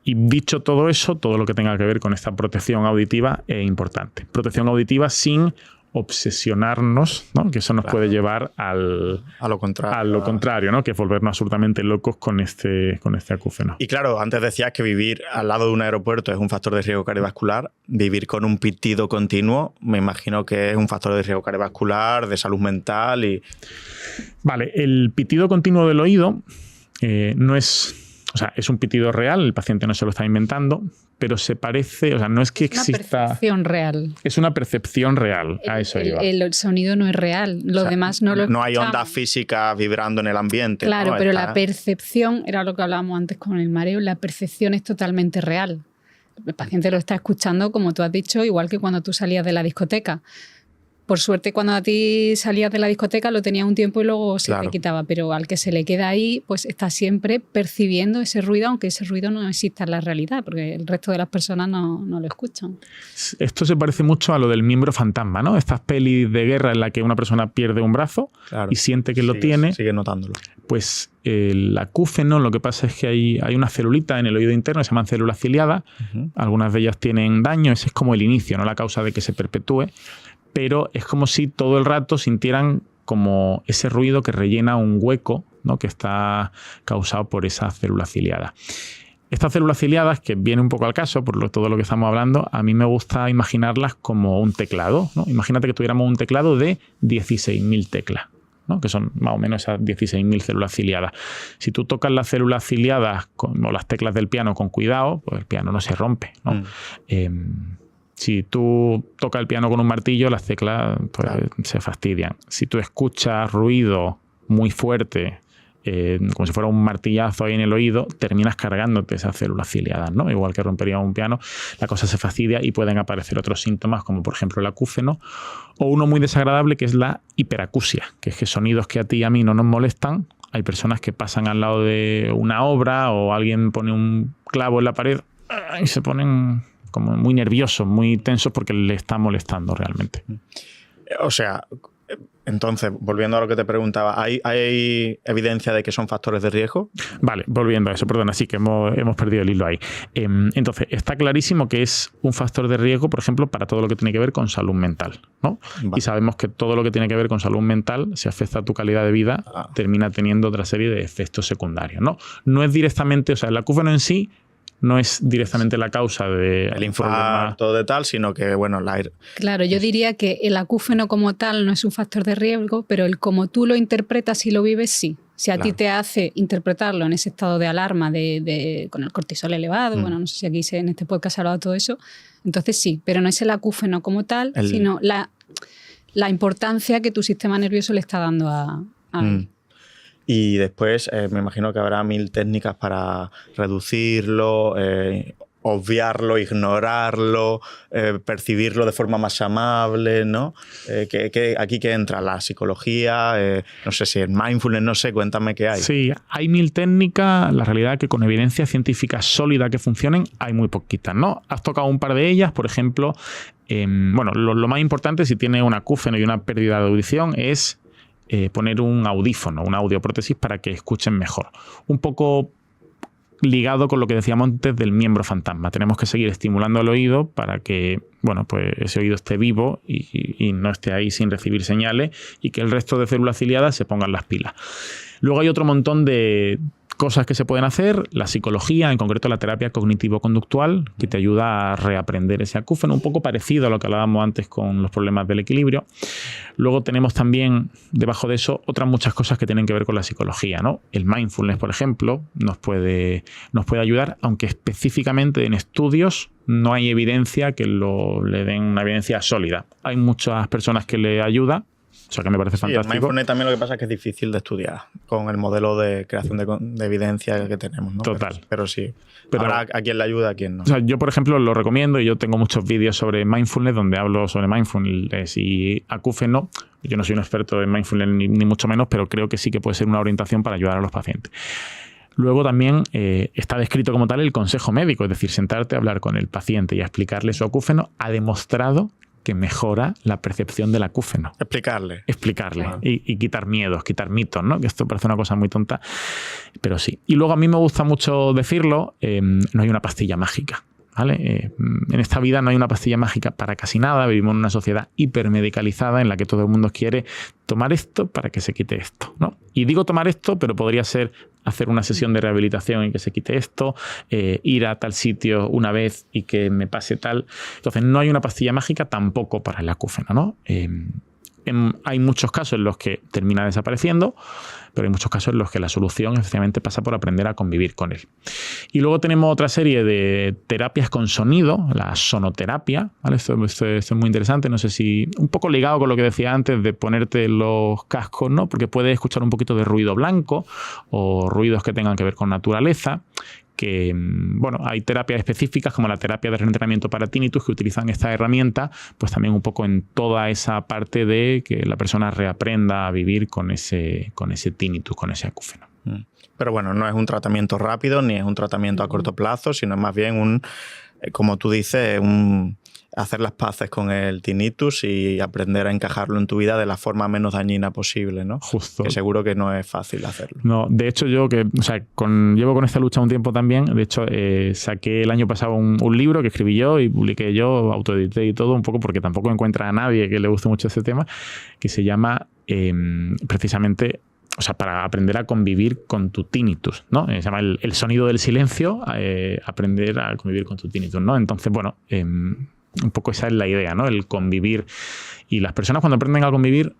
Y dicho todo eso, todo lo que tenga que ver con esta protección auditiva es importante. Protección auditiva sin obsesionarnos, ¿no? Que eso nos puede llevar a lo contrario, ¿no? Que es volvernos absolutamente locos con este acúfeno. Y claro, antes decías que vivir al lado de un aeropuerto es un factor de riesgo cardiovascular. Vivir con un pitido continuo, me imagino que es un factor de riesgo cardiovascular, de salud mental y... Vale, el pitido continuo del oído no es... O sea, es un pitido real, el paciente no se lo está inventando, pero se parece, o sea, no es que exista... Es una percepción real. Es una percepción real, a eso iba. El sonido no es real, lo demás no lo escuchamos. No hay ondas físicas vibrando en el ambiente. Claro, ¿no? pero la percepción, era lo que hablábamos antes con el mareo, la percepción es totalmente real. El paciente lo está escuchando, como tú has dicho, igual que cuando tú salías de la discoteca. Por suerte, cuando a ti salías de la discoteca lo tenías un tiempo y luego se te quitaba, pero al que se le queda ahí, pues está siempre percibiendo ese ruido, aunque ese ruido no exista en la realidad, porque el resto de las personas no lo escuchan. Esto se parece mucho a lo del miembro fantasma, ¿no? Estas pelis de guerra en la que una persona pierde un brazo y siente que lo tiene. Sigue notándolo. Pues el acúfeno, lo que pasa es que hay una celulita en el oído interno que se llaman células ciliadas. Algunas de ellas tienen daño, ese es como el inicio, no la causa de que se perpetúe. Pero es como si todo el rato sintieran como ese ruido que rellena un hueco, ¿no?, que está causado por esas células ciliadas. Estas células ciliadas, que viene un poco al caso por todo lo que estamos hablando, a mí me gusta imaginarlas como un teclado, ¿no? Imagínate que tuviéramos un teclado de 16.000 teclas, ¿no?, que son más o menos esas 16.000 células ciliadas. Si tú tocas las células ciliadas o las teclas del piano con cuidado, pues el piano no se rompe, ¿no? Si tú tocas el piano con un martillo, las teclas pues, se fastidian. Si tú escuchas ruido muy fuerte, como si fuera un martillazo ahí en el oído, terminas cargándote esas células ciliadas, ¿no? Igual que rompería un piano, la cosa se fastidia y pueden aparecer otros síntomas, como por ejemplo el acúfeno, o uno muy desagradable que es la hiperacusia, que es que sonidos que a ti y a mí no nos molestan, hay personas que pasan al lado de una obra o alguien pone un clavo en la pared y se ponen como muy nerviosos, muy tensos porque le está molestando realmente. O sea, Entonces, volviendo a lo que te preguntaba, ¿hay evidencia de que son factores de riesgo? Vale, volviendo a eso, perdona, sí que hemos perdido el hilo ahí. Entonces, está clarísimo que es un factor de riesgo, por ejemplo, para todo lo que tiene que ver con salud mental, ¿no? Vale. Y sabemos que todo lo que tiene que ver con salud mental, si afecta a tu calidad de vida, termina teniendo otra serie de efectos secundarios, ¿no? No es directamente, o sea, el acúfeno en sí no es directamente la causa del infarto de tal, sino que, bueno, el aire. Claro, yo diría que el acúfeno como tal no es un factor de riesgo, pero el como tú lo interpretas y lo vives, sí. Si a ti te hace interpretarlo en ese estado de alarma con el cortisol elevado, bueno, no sé si aquí en este podcast se ha hablado de todo eso, entonces sí, pero no es el acúfeno como tal, sino la importancia que tu sistema nervioso le está dando a Y después me imagino que habrá 1000 técnicas para reducirlo, obviarlo, ignorarlo, percibirlo de forma más amable, ¿no? Aquí que entra la psicología, no sé si el mindfulness, no sé, cuéntame qué hay. Sí, hay 1000 técnicas, la realidad es que con evidencia científica sólida que funcionen hay muy poquitas, ¿no? Has tocado un par de ellas, por ejemplo, bueno, lo más importante si tiene un acúfeno y una pérdida de audición es poner un audífono, una audioprótesis para que escuchen mejor. Un poco ligado con lo que decíamos antes del miembro fantasma. Tenemos que seguir estimulando el oído para que, bueno, pues ese oído esté vivo y no esté ahí sin recibir señales y que el resto de células ciliadas se pongan las pilas. Luego hay otro montón de cosas que se pueden hacer, la psicología, en concreto la terapia cognitivo-conductual, que te ayuda a reaprender ese acúfeno, un poco parecido a lo que hablábamos antes con los problemas del equilibrio. Luego tenemos también, debajo de eso, otras muchas cosas que tienen que ver con la psicología, ¿no? El mindfulness, por ejemplo, nos puede ayudar, aunque específicamente en estudios no hay evidencia que le den una evidencia sólida. Hay muchas personas que le ayuda. O sea, que me parece fantástico. El mindfulness también lo que pasa es que es difícil de estudiar con el modelo de creación de evidencia que tenemos, ¿no? Total. Pero sí. Habrá a quien le ayuda, a quien no. O sea, yo, por ejemplo, lo recomiendo y yo tengo muchos vídeos sobre mindfulness donde hablo sobre mindfulness y acúfeno. Yo no soy un experto en mindfulness ni mucho menos, pero creo que sí que puede ser una orientación para ayudar a los pacientes. Luego también está descrito como tal el consejo médico, es decir, sentarte a hablar con el paciente y a explicarle su acúfeno ha demostrado que mejora la percepción del acúfeno. Explicarle. Bueno. Y quitar miedos, quitar mitos, ¿no? Que esto parece una cosa muy tonta, pero sí. Y luego a mí me gusta mucho decirlo, no hay una pastilla mágica, ¿vale? En esta vida no hay una pastilla mágica para casi nada, vivimos en una sociedad hipermedicalizada en la que todo el mundo quiere tomar esto para que se quite esto, ¿no? Y digo tomar esto, pero podría ser hacer una sesión de rehabilitación en que se quite esto, ir a tal sitio una vez y que me pase tal. Entonces no hay una pastilla mágica tampoco para el acúfeno, ¿no? Hay muchos casos en los que termina desapareciendo, pero hay muchos casos en los que la solución efectivamente pasa por aprender a convivir con él. Y luego tenemos otra serie de terapias con sonido, la sonoterapia, ¿vale? Esto es muy interesante, no sé si un poco ligado con lo que decía antes de ponerte los cascos, ¿no? Porque puedes escuchar un poquito de ruido blanco o ruidos que tengan que ver con naturaleza, que, bueno, hay terapias específicas como la terapia de reentrenamiento para tinnitus que utilizan esta herramienta, pues también un poco en toda esa parte de que la persona reaprenda a vivir con ese tinnitus, con ese acúfeno. Pero bueno, no es un tratamiento rápido ni es un tratamiento a corto plazo, sino es más bien como tú dices, hacer las paces con el tinnitus y aprender a encajarlo en tu vida de la forma menos dañina posible, ¿no? Justo. Que seguro que no es fácil hacerlo. No, de hecho yo llevo con esta lucha un tiempo también. De hecho, saqué el año pasado un libro que escribí yo y publiqué yo, autoedité y todo, un poco porque tampoco encuentra a nadie que le guste mucho este tema, que se llama precisamente... O sea, para aprender a convivir con tu tinnitus, ¿no? Se llama el sonido del silencio, aprender a convivir con tu tinnitus, ¿no? Entonces, bueno, un poco esa es la idea, ¿no? El convivir. Y las personas cuando aprenden a convivir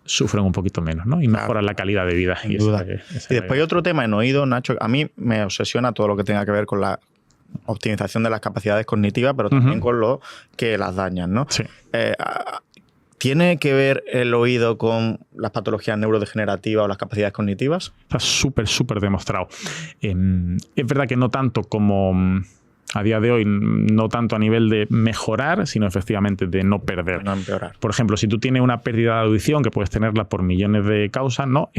sufren un poquito menos, ¿no? Y mejoran la calidad de vida. Sin duda. Y después hay otro tema en oído, Nacho. A mí me obsesiona todo lo que tenga que ver con la optimización de las capacidades cognitivas, pero también con lo que las dañan, ¿no? Sí. ¿Tiene que ver el oído con las patologías neurodegenerativas o las capacidades cognitivas? Está súper demostrado. Es verdad que no tanto como A día de hoy, no tanto a nivel de mejorar, sino efectivamente de no perder. No empeorar. Por ejemplo, si tú tienes una pérdida de audición, que puedes tenerla por millones de causas, ¿no?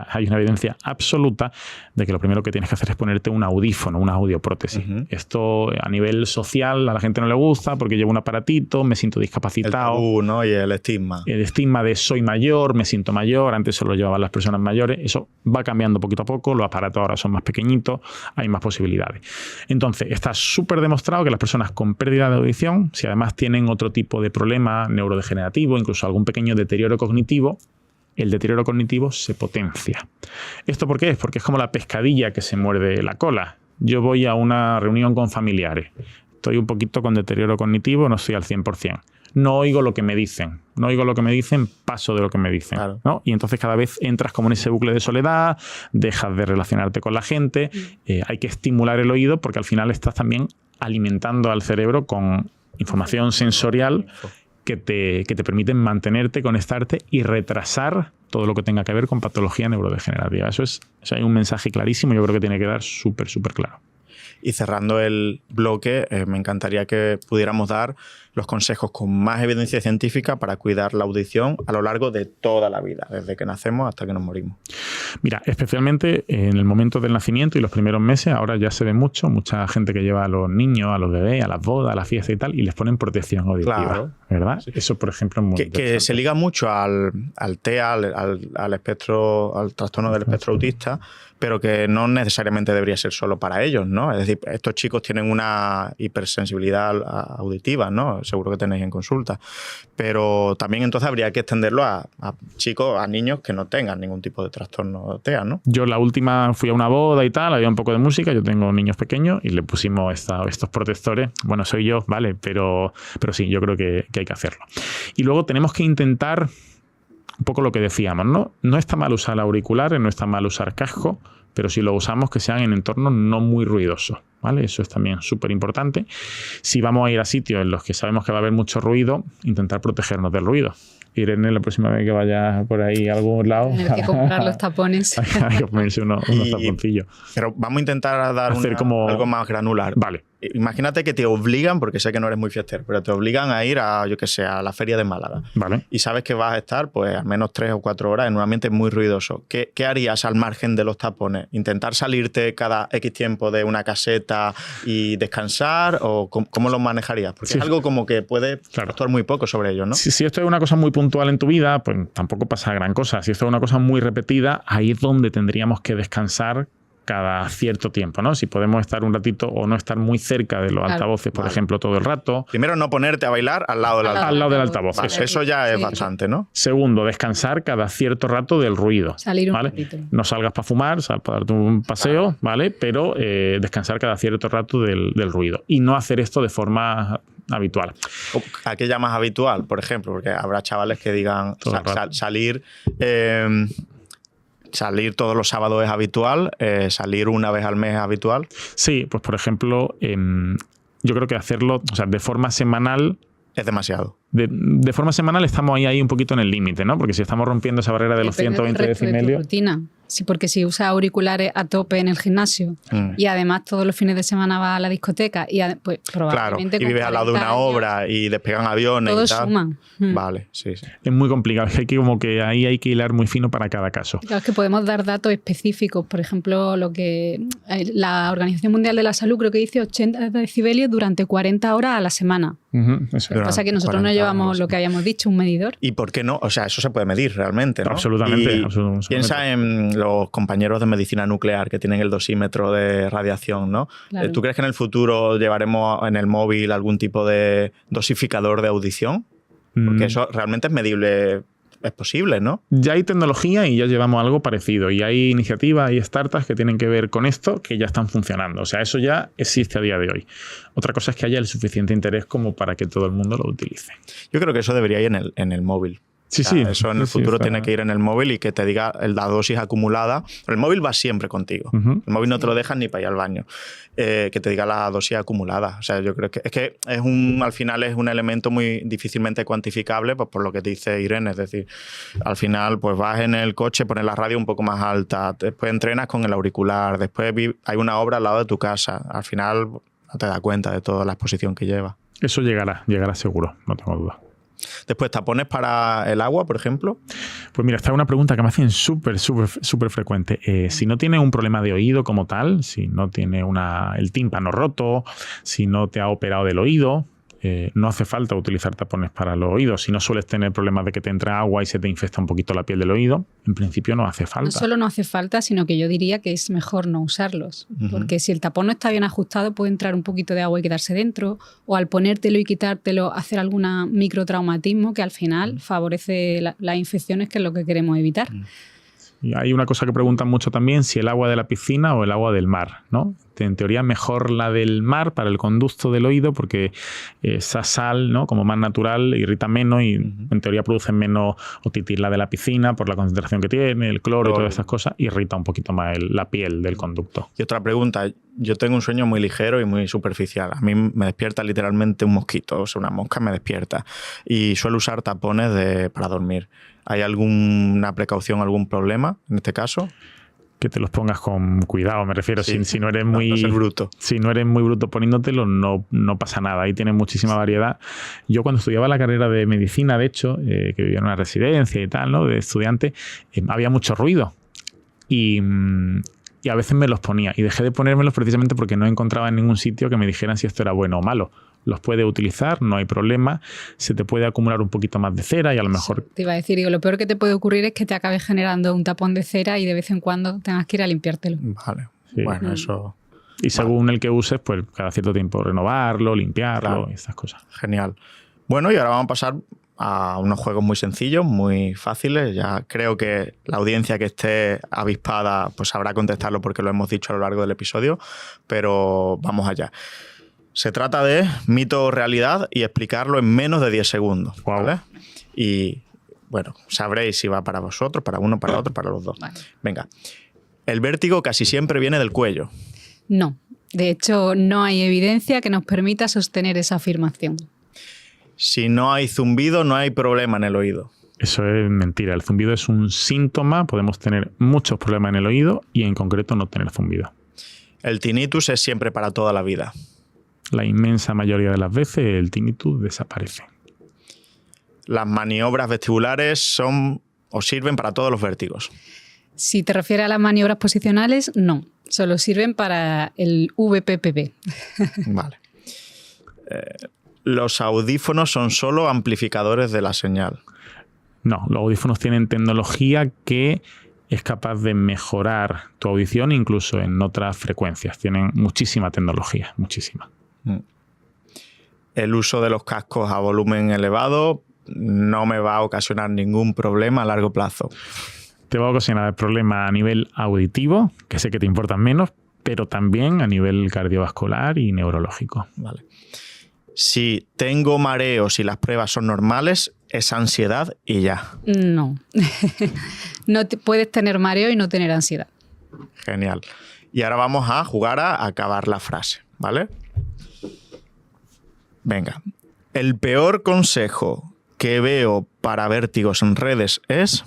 Hay una evidencia absoluta de que lo primero que tienes que hacer es ponerte un audífono, una audioprótesis. Esto a nivel social a la gente no le gusta porque llevo un aparatito, me siento discapacitado. El tabú, ¿no? Y el estigma. El estigma de soy mayor, me siento mayor, antes solo llevaban las personas mayores. Eso va cambiando poquito a poco, los aparatos ahora son más pequeñitos, hay más posibilidades. Entonces, está súper demostrado que las personas con pérdida de audición, si además tienen otro tipo de problema neurodegenerativo, incluso algún pequeño deterioro cognitivo, el deterioro cognitivo se potencia. ¿Esto por qué es? Porque es como la pescadilla que se muerde la cola. Yo voy a una reunión con familiares, estoy un poquito con deterioro cognitivo, no estoy al 100%. No oigo lo que me dicen. No oigo lo que me dicen, paso de lo que me dicen. Claro. ¿no? Y entonces cada vez entras como en ese bucle de soledad, dejas de relacionarte con la gente. Hay que estimular el oído porque al final estás también alimentando al cerebro con información sensorial que te permiten mantenerte, conectarte y retrasar todo lo que tenga que ver con patología neurodegenerativa. Eso hay un mensaje clarísimo, yo creo que tiene que dar súper, súper claro. Y cerrando el bloque, me encantaría que pudiéramos dar los consejos con más evidencia científica para cuidar la audición a lo largo de toda la vida, desde que nacemos hasta que nos morimos. Mira, especialmente en el momento del nacimiento y los primeros meses, ahora ya se ve mucha gente que lleva a los niños, a los bebés, a las bodas, a las fiestas y tal, y les ponen protección auditiva, claro. ¿verdad? Sí. Eso, por ejemplo, es muy que se liga mucho al TEA, al espectro, al trastorno del espectro autista, pero que no necesariamente debería ser solo para ellos, ¿no? Es decir, estos chicos tienen una hipersensibilidad auditiva, ¿no? Seguro que tenéis en consulta. Pero también entonces habría que extenderlo a chicos, a niños que no tengan ningún tipo de trastorno TEA, ¿no? Yo la última fui a una boda y tal, había un poco de música, yo tengo niños pequeños y le pusimos estos protectores. Bueno, soy yo, vale, pero sí, yo creo que hay que hacerlo. Y luego tenemos que intentar un poco lo que decíamos, ¿no? No está mal usar auriculares, no está mal usar casco, pero si lo usamos que sean en entornos no muy ruidosos, ¿vale? Eso es también súper importante. Si vamos a ir a sitios en los que sabemos que va a haber mucho ruido, intentar protegernos del ruido. Irene, la próxima vez que vayas por ahí a algún lado... Hay que comprar los tapones. Hay que ponerse unos taponcillos. Pero vamos a intentar dar algo más granular. Vale. Imagínate que te obligan, porque sé que no eres muy fiestero, pero te obligan a ir a, yo qué sé, a la feria de Málaga. Vale. Y sabes que vas a estar, pues, al menos 3 o 4 horas en un ambiente muy ruidoso. ¿Qué harías al margen de los tapones? ¿Intentar salirte cada X tiempo de una caseta y descansar? ¿O cómo lo manejarías? Porque sí, es algo como que puede actuar muy poco sobre ello, ¿no? Si esto es una cosa muy puntual en tu vida, pues tampoco pasa gran cosa. Si esto es una cosa muy repetida, ahí es donde tendríamos que descansar cada cierto tiempo, ¿no? Si podemos estar un ratito o no estar muy cerca de los altavoces, por ejemplo, todo el rato. Primero, no ponerte a bailar al lado del altavoz. Al lado del altavoz. Vale, eso ya es bastante, ¿no? Segundo, descansar cada cierto rato del ruido. Salir un ¿vale? ratito. No salgas para fumar, sal para darte un paseo, ¿vale? Pero descansar cada cierto rato del ruido. Y no hacer esto de forma habitual. ¿A qué llamas habitual, por ejemplo? Porque habrá chavales que digan salir todos los sábados es habitual, salir una vez al mes es habitual. Sí, pues por ejemplo, yo creo que hacerlo, o sea, de forma semanal es demasiado. De forma semanal estamos ahí un poquito en el límite, ¿no? Porque si estamos rompiendo esa barrera de los 120 decibelios... Sí, porque si usas auriculares a tope en el gimnasio y además todos los fines de semana vas a la discoteca y pues probablemente... Claro, y vives al lado de una obra y despegan aviones todos y tal. suman. Vale, sí. Es muy complicado, ahí hay que hilar muy fino para cada caso. Claro, es que podemos dar datos específicos, por ejemplo, lo que la Organización Mundial de la Salud creo que dice 80 decibelios durante 40 horas a la semana. Eso Lo que pasa es que nosotros no llevamos lo que habíamos dicho, un medidor. ¿Y por qué no? O sea, eso se puede medir realmente, ¿no? Absolutamente. Piensa en los compañeros de medicina nuclear que tienen el dosímetro de radiación, ¿no? Claro. ¿Tú crees que en el futuro llevaremos en el móvil algún tipo de dosificador de audición? Porque eso realmente es medible. Es posible, ¿no? Ya hay tecnología y ya llevamos algo parecido. Y hay iniciativas y startups que tienen que ver con esto que ya están funcionando. O sea, eso ya existe a día de hoy. Otra cosa es que haya el suficiente interés como para que todo el mundo lo utilice. Yo creo que eso debería ir en el móvil. Sí, o sea, eso en el futuro tiene que ir en el móvil y que te diga la dosis acumulada. El móvil va siempre contigo. El móvil no te lo dejas ni para ir al baño. Que te diga la dosis acumulada. O sea, yo creo que al final es un elemento muy difícilmente cuantificable, pues por lo que dice Irene. Es decir, al final pues vas en el coche, pones la radio un poco más alta, después entrenas con el auricular, después hay una obra al lado de tu casa. Al final no te das cuenta de toda la exposición que lleva. Eso llegará seguro, no tengo duda. Después, ¿tapones para el agua, por ejemplo? Pues mira, esta es una pregunta que me hacen súper frecuente. Si no tiene un problema de oído como tal, si no tiene el tímpano roto, si no te ha operado del oído, no hace falta utilizar tapones para los oídos. Si no sueles tener problemas de que te entra agua y se te infecta un poquito la piel del oído, en principio no hace falta. No solo no hace falta, sino que yo diría que es mejor no usarlos. Porque si el tapón no está bien ajustado, puede entrar un poquito de agua y quedarse dentro, o al ponértelo y quitártelo, hacer algún microtraumatismo que al final favorece las infecciones, que es lo que queremos evitar. Y hay una cosa que preguntan mucho también, si el agua de la piscina o el agua del mar, ¿no? En teoría mejor la del mar para el conducto del oído, porque esa sal, ¿no?, como más natural, irrita menos y en teoría produce menos otitis. La de la piscina, por la concentración que tiene, el cloro y todas esas cosas, irrita un poquito más la piel del conducto. Y otra pregunta, yo tengo un sueño muy ligero y muy superficial. A mí me despierta literalmente un mosquito, o sea, una mosca me despierta. Y suelo usar tapones para dormir. ¿Hay alguna precaución, algún problema en este caso? Que te los pongas con cuidado, me refiero. Sí. Si no eres muy no ser bruto. Si no eres muy bruto poniéndotelos, no pasa nada. Ahí tienes muchísima variedad. Yo cuando estudiaba la carrera de medicina, de hecho, que vivía en una residencia y tal, ¿no?, de estudiante, había mucho ruido. Y a veces me los ponía. Y dejé de ponérmelos precisamente porque no encontraba en ningún sitio que me dijeran si esto era bueno o malo. Los puedes utilizar, no hay problema. Se te puede acumular un poquito más de cera y a lo mejor... Te iba a decir, lo peor que te puede ocurrir es que te acabes generando un tapón de cera y de vez en cuando tengas que ir a limpiártelo. Vale, sí. Bueno, eso... Y según el que uses, pues cada cierto tiempo renovarlo, limpiarlo, claro, y estas cosas. Genial. Bueno, y ahora vamos a pasar a unos juegos muy sencillos, muy fáciles. Ya creo que la audiencia que esté avispada pues sabrá contestarlo porque lo hemos dicho a lo largo del episodio, pero vamos allá. Se trata de mito o realidad y explicarlo en menos de 10 segundos. ¿Vale? Y bueno, sabréis si va para vosotros, para uno, para otro, para los dos. Vale. Venga. El vértigo casi siempre viene del cuello. No. De hecho, no hay evidencia que nos permita sostener esa afirmación. Si no hay zumbido, no hay problema en el oído. Eso es mentira. El zumbido es un síntoma. Podemos tener muchos problemas en el oído y en concreto no tener zumbido. El tinnitus es siempre para toda la vida. La inmensa mayoría de las veces el tinnitus desaparece. Las maniobras vestibulares son o sirven para todos los vértigos. Si te refieres a las maniobras posicionales, no. Solo sirven para el VPPV. Vale. ¿Los audífonos son solo amplificadores de la señal? No, los audífonos tienen tecnología que es capaz de mejorar tu audición incluso en otras frecuencias. Tienen muchísima tecnología, muchísima. El uso de los cascos a volumen elevado no me va a ocasionar ningún problema a largo plazo. Te va a ocasionar problemas a nivel auditivo, que sé que te importan menos, pero también a nivel cardiovascular y neurológico. Vale. Si tengo mareos y las pruebas son normales, es ansiedad y ya. No. No puedes tener mareo y no tener ansiedad. Genial. Y ahora vamos a jugar a acabar la frase, ¿vale? Venga. El peor consejo que veo para vértigos en redes es...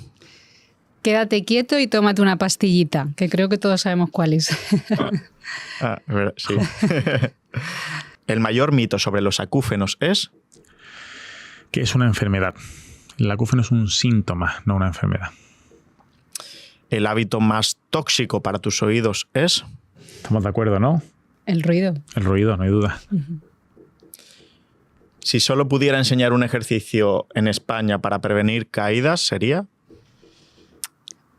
Quédate quieto y tómate una pastillita, que creo que todos sabemos cuál es. Sí. El mayor mito sobre los acúfenos es... Que es una enfermedad. El acúfeno es un síntoma, no una enfermedad. El hábito más tóxico para tus oídos es... Estamos de acuerdo, ¿no? El ruido. El ruido, no hay duda. Si solo pudiera enseñar un ejercicio en España para prevenir caídas, ¿sería?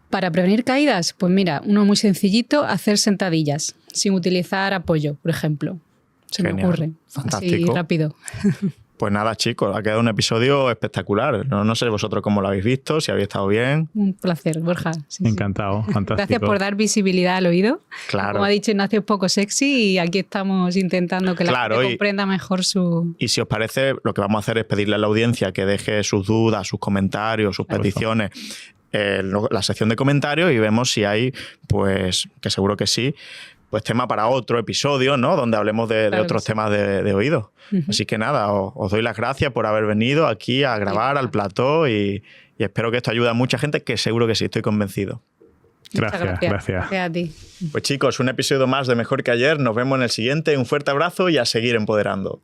Para prevenir caídas, pues mira, uno muy sencillito, hacer sentadillas, sin utilizar apoyo, por ejemplo. Se me ocurre. Fantástico. Así rápido. Pues nada, chicos, ha quedado un episodio espectacular. No sé vosotros cómo lo habéis visto, si habéis estado bien. Un placer, Borja. Sí, encantado, sí. Fantástico. Gracias por dar visibilidad al oído. Claro. Como ha dicho Ignacio, es poco sexy y aquí estamos intentando que la gente comprenda mejor su... Y si os parece, lo que vamos a hacer es pedirle a la audiencia que deje sus dudas, sus comentarios, sus peticiones en la sección de comentarios y vemos si hay, pues, que seguro que sí, pues tema para otro episodio, ¿no? Donde hablemos de otros temas de oído. Así que nada, os doy las gracias por haber venido aquí a grabar al plató y espero que esto ayude a mucha gente, que seguro que sí, estoy convencido. Muchas Gracias. Gracias a ti. Pues chicos, un episodio más de Mejor que Ayer. Nos vemos en el siguiente. Un fuerte abrazo y a seguir empoderando.